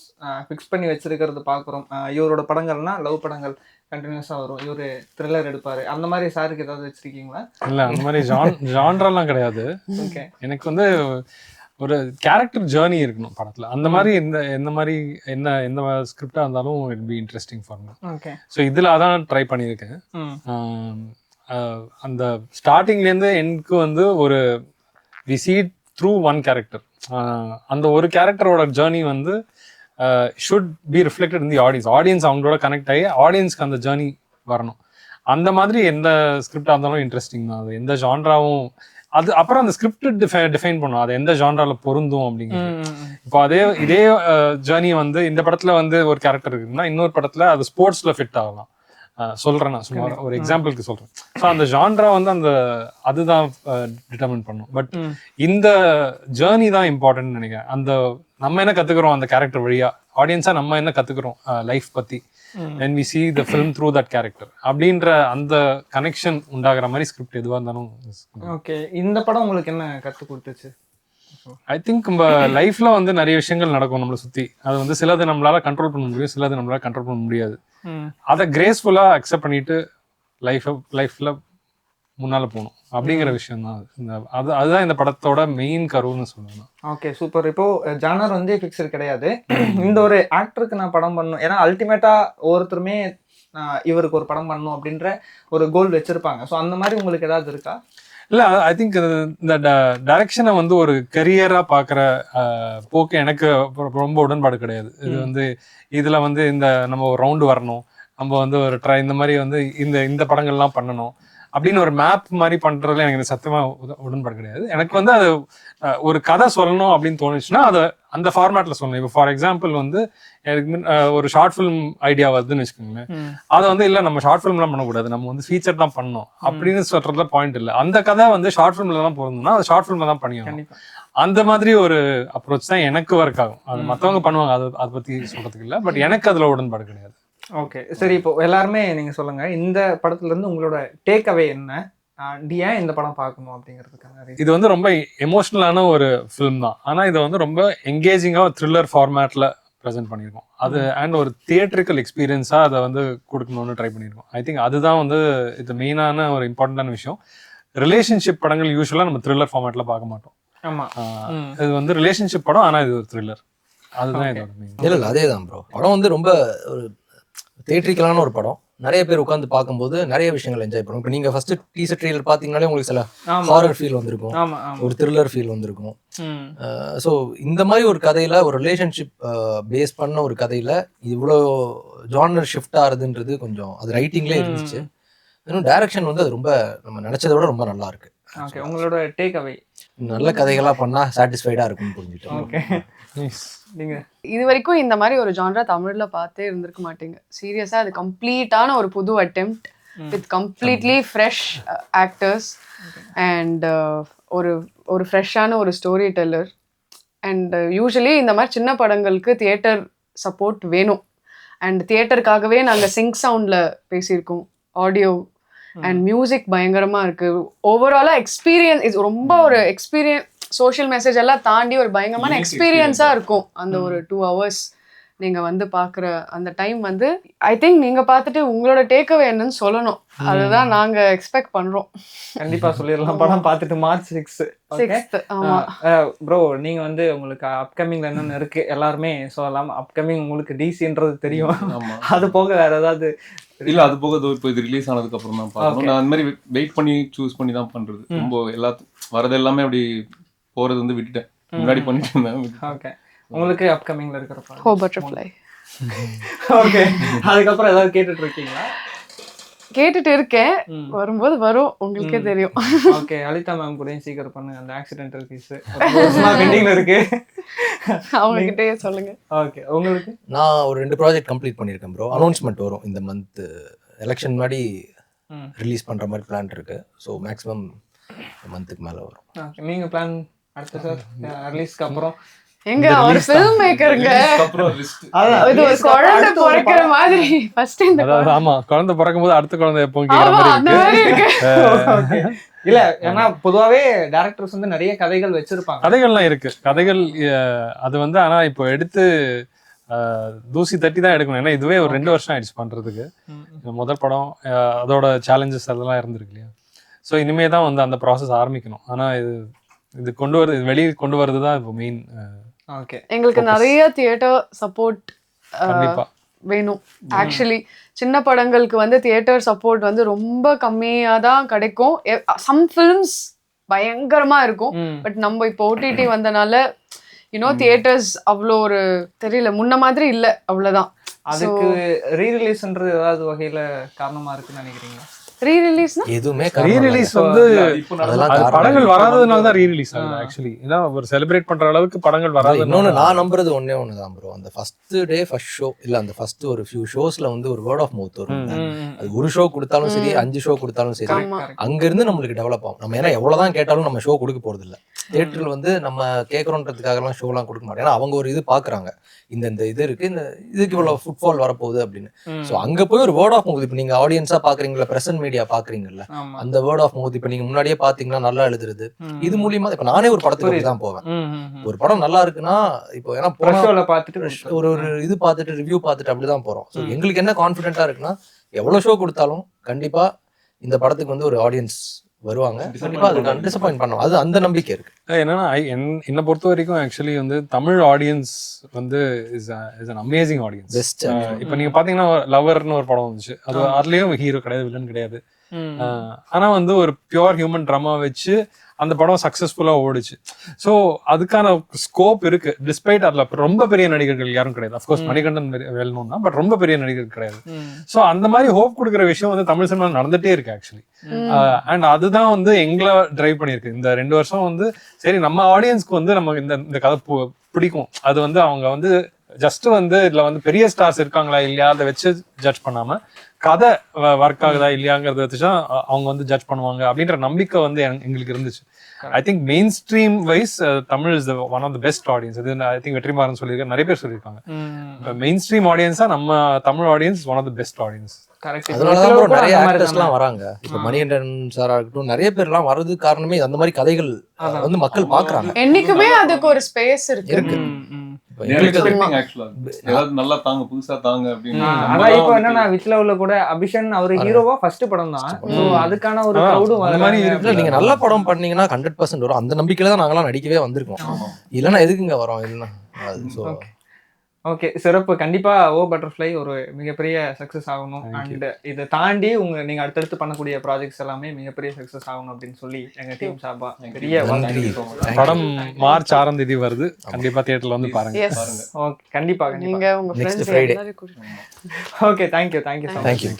ஃபிக்ஸ் பண்ணி வச்சிருக்கிறது பார்க்குறோம். இவரோட படங்கள்னா லவ் படங்கள் கண்டினியூஸாக வரும், இவர் த்ரில்லர் எடுப்பார். அந்த மாதிரி சாருக்கு ஏதாவது வச்சிருக்கீங்களா? இல்லை, அந்த மாதிரி ஜான்ரெல்லாம் கிடையாது. ஓகே, எனக்கு வந்து ஒரு கேரக்டர் ஜேர்னி இருக்கணும் படத்தில். அந்த மாதிரி எந்த மாதிரி எந்த ஸ்கிரிப்டாக இருந்தாலும் it be interesting for me. Okay, so இதில் அதான் ட்ரை பண்ணியிருக்கேன். அந்த ஸ்டார்டிங்லேருந்து எனக்கு வந்து ஒரு we see through one character. அந்த ஒரு கேரக்டரோட ஜேர்னி வந்து should be reflected in the audience அவங்களோட கனெக்ட் ஆகி ஆடியன்ஸ்க்கு அந்த ஜேர்னி வரணும். அந்த மாதிரி எந்த ஸ்கிரிப்டாக இருந்தாலும் இன்ட்ரெஸ்டிங் தான். அது எந்த ஜான்ராவும் அது அப்புறம் அந்த ஸ்கிரிப்ட் டிஃபைன் பண்ணும் அது எந்த ஜான்ரால பொருந்தும் அப்படிங்கிறது. இப்போ இதே ஜேர்னி வந்து இந்த படத்துல வந்து ஒரு கேரக்டர் இருக்குன்னா இன்னொரு படத்துல அது ஸ்போர்ட்ஸ்ல ஃபிட் ஆகலாம். சொல்றேன், நான் சும்மா ஒரு எக்ஸாம்பிளுக்கு சொல்றேன். ஸோ அந்த ஜான்ரா வந்து அதுதான் டிட்டர்மின் பண்ணும். பட் இந்த ஜேர்னி தான் இம்பார்ட்டன்ட் நினைக்கிறேன். நம்ம என்ன கத்துக்கிறோம் அந்த கேரக்டர் வழியா, ஆடியன்ஸா நம்ம என்ன கத்துக்கிறோம் லைஃப் பத்தி, when we see the film through that character அப்படின்ற அந்த கனெக்ஷன் உண்டாகிற மாதிரி ஸ்கிரிப்ட் எதுவாக இருந்தாலும். ஓகே, இந்த படம் உங்களுக்கு என்ன கற்றுக் கொடுத்துச்சு? ஐ திங்க் நம்ம லைஃப்ல வந்து நிறைய விஷயங்கள் நடக்கும் நம்மளை சுத்தி. அது வந்து சிலது நம்மளால கண்ட்ரோல் பண்ண முடியும், சிலது நம்மளால கண்ட்ரோல் பண்ண முடியாது. அதை கிரேஸ்ஃபுல்லா அக்செப்ட் பண்ணிட்டு லைஃப்ல முன்னால போகணும் அப்படிங்கிற விஷயம் தான். அதுதான் இந்த படத்தோட மெயின் கருவுன்னு சொல்லணும். Okay, super. இப்போ ஜானர் வந்து ஃபிக்ஸட் கிடையாது. இந்த ஒரு ஆக்டருக்கு நான் படம் பண்ணணும், ஏன்னா அல்டிமேட்டா ஒவ்வொருத்தருமே இவருக்கு ஒரு படம் பண்ணணும் அப்படின்ற ஒரு கோல் வச்சிருப்பாங்க. ஸோ அந்த மாதிரி உங்களுக்கு ஏதாவது இருக்கா? இல்லை, ஐ திங்க் இந்த டைரக்ஷனை வந்து ஒரு கரியரா பார்க்குற போக்கு எனக்கு ரொம்ப உடன்பாடு கிடையாது. இது வந்து இதில் வந்து நம்ம ஒரு ரவுண்டு வரணும், நம்ம வந்து ஒரு இந்த மாதிரி வந்து இந்த படங்கள்லாம் பண்ணணும் அப்படின்னு ஒரு மேப் மாதிரி பண்றதுல எனக்கு சத்தியமா உடன்பாடு கிடையாது. எனக்கு வந்து அது ஒரு கதை சொல்லணும் அப்படின்னு தோணுச்சுன்னா அதை அந்த ஃபார்மேட்ல சொல்லணும். இப்போ ஃபார் எக்ஸாம்பிள் வந்து எனக்கு ஒரு ஷார்ட் ஃபிலிம் ஐடியா வருதுன்னு வச்சுக்கோங்களேன், அதை வந்து இல்லை நம்ம ஷார்ட் ஃபிலிம்லாம் பண்ணக்கூடாது, நம்ம வந்து ஃபீச்சர் தான் பண்ணணும் அப்படின்னு சொல்றதுல பாயிண்ட் இல்லை. அந்த கதை வந்து ஷார்ட் ஃபிலிம்ல தான் போறதுன்னா அது ஷார்ட் ஃபிலிம்ல தான் பண்ணிக்கணும். அந்த மாதிரி ஒரு அப்ரோச் தான் எனக்கு ஒர்க் ஆகும். அது மற்றவங்க பண்ணுவாங்க, அதை பத்தி சொல்றதுக்கு இல்லை. பட் எனக்கு அதுல உடன்பாடு கிடையாது. ஓகே, சரி. இப்போ எல்லாருமே நீங்க சொல்லுங்க, இந்த படத்துல இருந்து உங்களோட டேக் அவே என்ன, ஏன் இந்த படம் பார்க்கணும் அப்படிங்கிறதுக்கான? இது வந்து ரொம்ப எமோஷனலான ஒரு ஃபிலிம் தான், ஆனா இதை வந்து ரொம்ப என்கேஜிங்கா த்ரில்லர் ஃபார்மேட்ல ப்ரெசென்ட் பண்ணியிருக்கோம். அது அண்ட் ஒரு தியேட்ரிக்கல் எக்ஸ்பீரியன்ஸா அதை வந்து கொடுக்கணும்னு ட்ரை பண்ணியிருக்கோம். ஐ திங்க் அதுதான் வந்து இது மெயினான ஒரு இம்பார்ட்டன்டான விஷயம். ரிலேஷன்ஷிப் படங்கள் யூஸ்வலா நம்ம த்ரில்லர் ஃபார்மேட்ல பார்க்க மாட்டோம். இது வந்து ரிலேஷன்ஷிப் படம், ஆனா இது ஒரு த்ரில்லர். அதுதான் இதோட மெயின். இல்லை அதே தான் ப்ரோ. படம் வந்து ரொம்ப ஒரு தியேட்ரிக்கலான ஒரு படம். நிறைய பேர் உட்காந்து பார்க்கும்போது நிறைய விஷயங்கள் என்ஜாய் பண்ணுவோம். இப்போ நீங்கள் ஃபர்ஸ்ட் டீசர் ட்ரெய்லர் பார்த்தீங்கனாலே உங்களுக்கு சில ஹாரர் ஃபீல் வந்திருக்கும், ஒரு த்ரில்லர் ஃபீல் வந்திருக்கும். ஸோ இந்த மாதிரி ஒரு கதையில், ஒரு ரிலேஷன்ஷிப் பேஸ் பண்ண ஒரு கதையில் இவ்வளோ ஜானர் ஷிஃப்ட் ஆகுதுன்றது கொஞ்சம் அது ரைட்டிங்லேயே இருந்துச்சு. இன்னும் டைரக்ஷன் வந்து அது ரொம்ப நம்ம நினச்சதை விட ரொம்ப நல்லா இருக்கு. ஓகே, உங்களோட டேக் அவே? நல்ல கதைகளாக பண்ணால் சாட்டிஸ்ஃபைடாக இருக்கும்னு புரிஞ்சுட்டோம். ஓகே, நீங்க இது வரைக்கும் இந்த மாதிரி ஒரு ஜான்ரா தமிழ்ல பார்த்தே இருந்திருக்க மாட்டீங்க. சீரியஸா அது கம்ப்ளீட்டான ஒரு புது attempt with completely fresh actors and ஒரு ஃப்ரெஷ்ஷான ஒரு ஸ்டோரி டெல்லர். அண்ட் யூஸ்வலி இந்த மாதிரி சின்ன படங்களுக்கு தியேட்டர் சப்போர்ட் வேணும். அண்ட் தியேட்டருக்காகவே நாங்கள் சிங்க் சவுண்டில் பேசியிருக்கோம். ஆடியோ அண்ட் மியூசிக் பயங்கரமாக இருக்குது. ஓவராலாக எக்ஸ்பீரியன்ஸ் இது ரொம்ப ஒரு சோஷியல் மெசேஜ் எல்லாம் தாண்டி ஒரு பயங்கரமான எக்ஸ்பீரியன்ஸாக இருக்கும். அந்த ஒரு 2 hours நீங்கள் வந்து பார்க்குற அந்த டைம் வந்து ஐ திங்க் நீங்கள் பார்த்துட்டு உங்களோட டேக்அவே என்னன்னு சொல்லணும். அதுதான் நாங்கள் எக்ஸ்பெக்ட் பண்ணுறோம். கண்டிப்பாக சொல்லிடலாம். படம் பார்த்துட்டு March 6th. ப்ரோ, நீங்கள் வந்து உங்களுக்கு அப்கமிங்ல என்னென்ன இருக்கு எல்லாருமே சொல்லலாம். அப்கமிங் உங்களுக்கு டிசின்றது தெரியும், அது போக வேற ஏதாவது? இல்ல, அது போக இப்போ இது ரிலீஸ் ஆனதுக்கு அப்புறம் தான் பார்க்கணும். நான் அந்த மாதிரி வெயிட் பண்ணி சூஸ் பண்ணி தான் பண்றது. ரொம்ப வரது எல்லாமே அப்படி போறது வந்து விட்டுட்டேன். முன்னாடி பண்ணிட்டு இருந்தேன். ஓகே, உங்களுக்கு அப்கமிங்ல இருக்கிற ஹோ பட்டர்ஃப்ளை. ஓகே, அதுக்கப்புறம் ஏதாவது கேட்டுட்டு இருக்கீங்களா? கேட்டுட்டு இருக்கேன், வரும்போது வரும், உங்களுக்கே தெரியும். ஓகே, அலிதா மேம் கூட சீக்கிரம் பண்ணுங்க. அந்த ஆக்சிடென்டல் கேஸ் பெண்டிங்ல இருக்கு, அவங்க கிட்டே சொல்லுங்க. ஓகே, உங்களுக்கு? நான் ஒரு 2 ப்ராஜெக்ட் கம்ப்ளீட் பண்ணியிருக்கேன் ப்ரோ. அனௌன்ஸ்மெண்ட் வரும் இந்த மந்த். எலெக்ஷன் முன்னாடி ரிலீஸ் பண்ற மாதிரி பிளான் இருக்கு. ஸோ மேக்ஸிமம் மந்த்துக்கு மேலே வரும். ஓகே, நீங்க பிளான் அடுத்த சார் ரிலீஸ்க்கு அப்புறம்? எங்க ஒரு ஃபில்ம் மேக்கருங்க, இது ஒரு குழந்தை பிறக்கிற மாதிரி ஃபர்ஸ்ட் இந்த ஆமா, குழந்தை பிறக்கும் போது அடுத்த குழந்தை எப்போ கேக்குற மாதிரி இருக்கு. இல்ல, ஏன்னா பொதுவாவே டைரக்டர்ஸ் வந்து நிறைய கதைகள் வச்சிருப்பாங்க. கதைகள்லாம் இருக்கு, கதைகள் அது வந்து ஆனா இப்போ எடுத்து தூசி தட்டி தான் எடுக்கணும். ஏன்னா இதுவே ஒரு 2 வருஷம் ஆயிடுச்சு பண்றதுக்கு. முதல் படம் அதோட சேலஞ்சஸ் அதெல்லாம் இருந்திருக்கு இல்லையா. ஸோ இனிமே தான் வந்து அந்த ப்ராசஸ் ஆரம்பிக்கணும். ஆனா இது வெளியே கொண்டு வரது தான் இப்போ மெயின். ஓகே, எங்களுக்கு நிறைய தியேட்டர் சப்போர்ட் வேணும். ஆக்சுவலி சின்ன படங்களுக்கு வந்து தியேட்டர் சப்போர்ட் வந்து ரொம்ப கம்மியா தான் கிடைக்கும். சம் ஃபிலிம்ஸ் பயங்கரமா இருக்கும். பட் நம்ம இப்போ OTT வந்தனால தியேட்டர்ஸ் அவ்வளோ ஒரு தெரியல, முன்ன மாதிரி இல்லை, அவ்வளோதான். அதுக்கு ரீரிலீஸ்ன்றது ஏதாவது வகையில காரணமா இருக்குன்னு நினைக்கிறீங்களா? ரீ-ரிலீஸ்னா எதுவுமே ரீ-ரிலீஸ் வந்து இப்போ அதெல்லாம் அது காரணம் படங்கள் இல்லை. வராததுனால தான் ரீ-ரிலீஸ் ஆகுது ஆக்சுவலி. ஏன்னா ஒரு செலிப்ரேட் பண்ற அளவுக்கு படங்கள் வராது. இன்னொன்னு நான் நம்புறது ஒண்ணே ஒண்ணுதான் ப்ரோ, அந்த ஃபர்ஸ்ட் டே ஃபர்ஸ்ட் ஷோ இல்ல அந்த ஃபர்ஸ்ட் ஒரு ஃபியூ ஷோஸ்ல வந்து ஒரு வேர்ட் ஆஃப் மவுத் வரும். அது ஒரு ஷோ கொடுத்தாலும் சரி 5 ஷோ கொடுத்தாலும் சரி ஆமா. அங்க இருந்து நம்மளுக்கு டெவலப் ஆகும். நம்ம ஏன்னா எவ்வளவுதான் கேட்டாலும் நம்ம ஷோ கொடுக்க போறது இல்ல. தியேட்டர்ல வந்து நம்ம கேட்கறோன்றதுக்காக எல்லாம் ஷோ எல்லாம் கொடுக்க மாட்டோம். ஏன்னா அவங்க ஒரு இது பாக்குறாங்க, இந்த இது இருக்கு, இந்த இதுக்கு இவ்வளவு ஃபுட்ஃபால் வரப்போகுது அப்படின்னு. ஸோ அங்க போய் ஒரு வேர்ட் ஆஃப் மவுத், இப்போ நீங்க ஆடியன்ஸா பாக்குறீங்களா, பிரசன்ட் மீடியா பாக்குறீங்கல்ல, அந்த வேர்ட் ஆஃப் மவுத் இப்போ நீங்க முன்னாடியே பாத்தீங்கன்னா நல்லா எழுதுறது, இது மூலியமா இப்ப நானே ஒரு படத்துக்கு தான் போவேன். ஒரு படம் நல்லா இருக்குன்னா இப்போ ஏன்னா பார்த்துட்டு ஒரு இது பார்த்துட்டு ரிவ்யூ பார்த்துட்டு அப்படிதான் போறோம். ஸோ எங்களுக்கு என்ன கான்ஃபிடென்ட்டா இருக்குன்னா, எவ்வளவு ஷோ கொடுத்தாலும் கண்டிப்பா இந்த படத்துக்கு வந்து ஒரு ஆடியன்ஸ் வருவாங்க, கண்டிப்பா அது டிசப்பாயின்ட் பண்ணுவோம். அது அந்த நம்பிக்கை இருக்கு. என்னன்னா என்னை பொறுத்த வரைக்கும் ஆக்சுவலி வந்து தமிழ் ஆடியன்ஸ் வந்து is an amazing audience. Best. இப்போ நீங்க பாத்தீங்கன்னா லவர்னு ஒரு படம் வந்துச்சு, அது அதுலயும் ஹீரோ கிடையாது, வில்லன் கிடையாது. ஆனா வந்து ஒரு பியூர் ஹியூமன் ட்ராமா வச்சு அந்த படம் சக்சஸ்ஃபுல்லா ஓடுச்சு. ஸோ அதுக்கான ஸ்கோப் இருக்கு. டிஸ்பைட் அதுல ரொம்ப பெரிய நடிகர்கள் யாரும் கிடையாது. அஃப்கோர்ஸ் மணிகண்டன் வெல்னோன் தான், பட் ரொம்ப பெரிய நடிகர்கள் கிடையாது. ஸோ அந்த மாதிரி ஹோப் கொடுக்குற விஷயம் வந்து தமிழ் சினிமா நடந்துட்டே இருக்கு ஆக்சுவலி. அண்ட் அதுதான் வந்து எங்களை டிரைவ் பண்ணியிருக்கு இந்த 2 வருஷம். வந்து சரி நம்ம ஆடியன்ஸ்க்கு வந்து நம்ம இந்த கதை பிடிக்கும், அது வந்து அவங்க வந்து ஜஸ்ட் வந்து இதுல வந்து பெரிய ஸ்டார்ஸ் இருக்காங்களா இல்லையா அதை வச்சு ஜட்ஜ் பண்ணாம கதை ஒர்க் ஆகுதா இல்லையாங்கிறத வச்சுதான் அவங்க வந்து ஜட்ஜ் பண்ணுவாங்க அப்படின்ற நம்பிக்கை வந்து எங்களுக்கு இருந்துச்சு. I think mainstream wise Tamil is one of the best audience. இது ஐ திங்க் வெற்றிமாறன் சொல்லியிருக்காரு, நிறைய பேர் சொல்லியிருக்காங்க. மெயின் ஸ்ட்ரீம் ஆடியன்ஸா நம்ம Tamil audience one of the best audience. அதனாலதான் bro நிறைய ஆக்டர்ஸ் எல்லாம் வராங்க. இப்ப மணிகண்டன் சாரா இருக்கட்டும், நிறைய பேர் எல்லாம் வர்றதுக்கு காரணமே அந்த மாதிரி கதைகள் வந்து மக்கள் பாக்குறாங்க. என்னைக்குமே அதுக்கு ஒரு ஸ்பேஸ் இருக்கு. நல்லா தாங்க, புதுசா தாங்க அப்படின்னு. அதான் இப்போ என்னன்னா வித்லவ்ல கூட அபிஷன் அவர் ஹீரோவா ஃபர்ஸ்ட் படம் தான். சோ அதுக்கான ஒரு க்ரௌடும் அந்த மாதிரி இருக்குல்ல. நீங்க நல்ல படம் பண்ணீங்கன்னா 100% வரும். அந்த நம்பிக்கையில தான் நாங்கெல்லாம் நடிக்கவே வந்திருக்கோம். இல்லைன்னா எதுக்குங்க வரோம் இல்லைன்னா. ஓகே, சிறப்பு. கண்டிப்பா ஓ பட்டர்ஃப்ளை ஒரு மிகப்பெரிய சக்சஸ் ஆகணும். அண்ட் இதை தாண்டி நீங்க அடுத்தடுத்து பண்ணக்கூடிய ப்ராஜெக்ட்ஸ் எல்லாமே மிகப்பெரிய சக்சஸ் ஆகணும் அப்படின்னு சொல்லி எங்க டீம் சார்பா பெரிய படம் மார்ச் 6ஆம் தேதி வருது. கண்டிப்பா தியேட்டர்ல வந்து பாருங்க. ஓகே, கண்டிப்பா நீங்க உங்க ஃப்ரெண்ட்ஸ் எல்லாரும் ஓகே, தேங்க்யூ. தேங்க்யூ.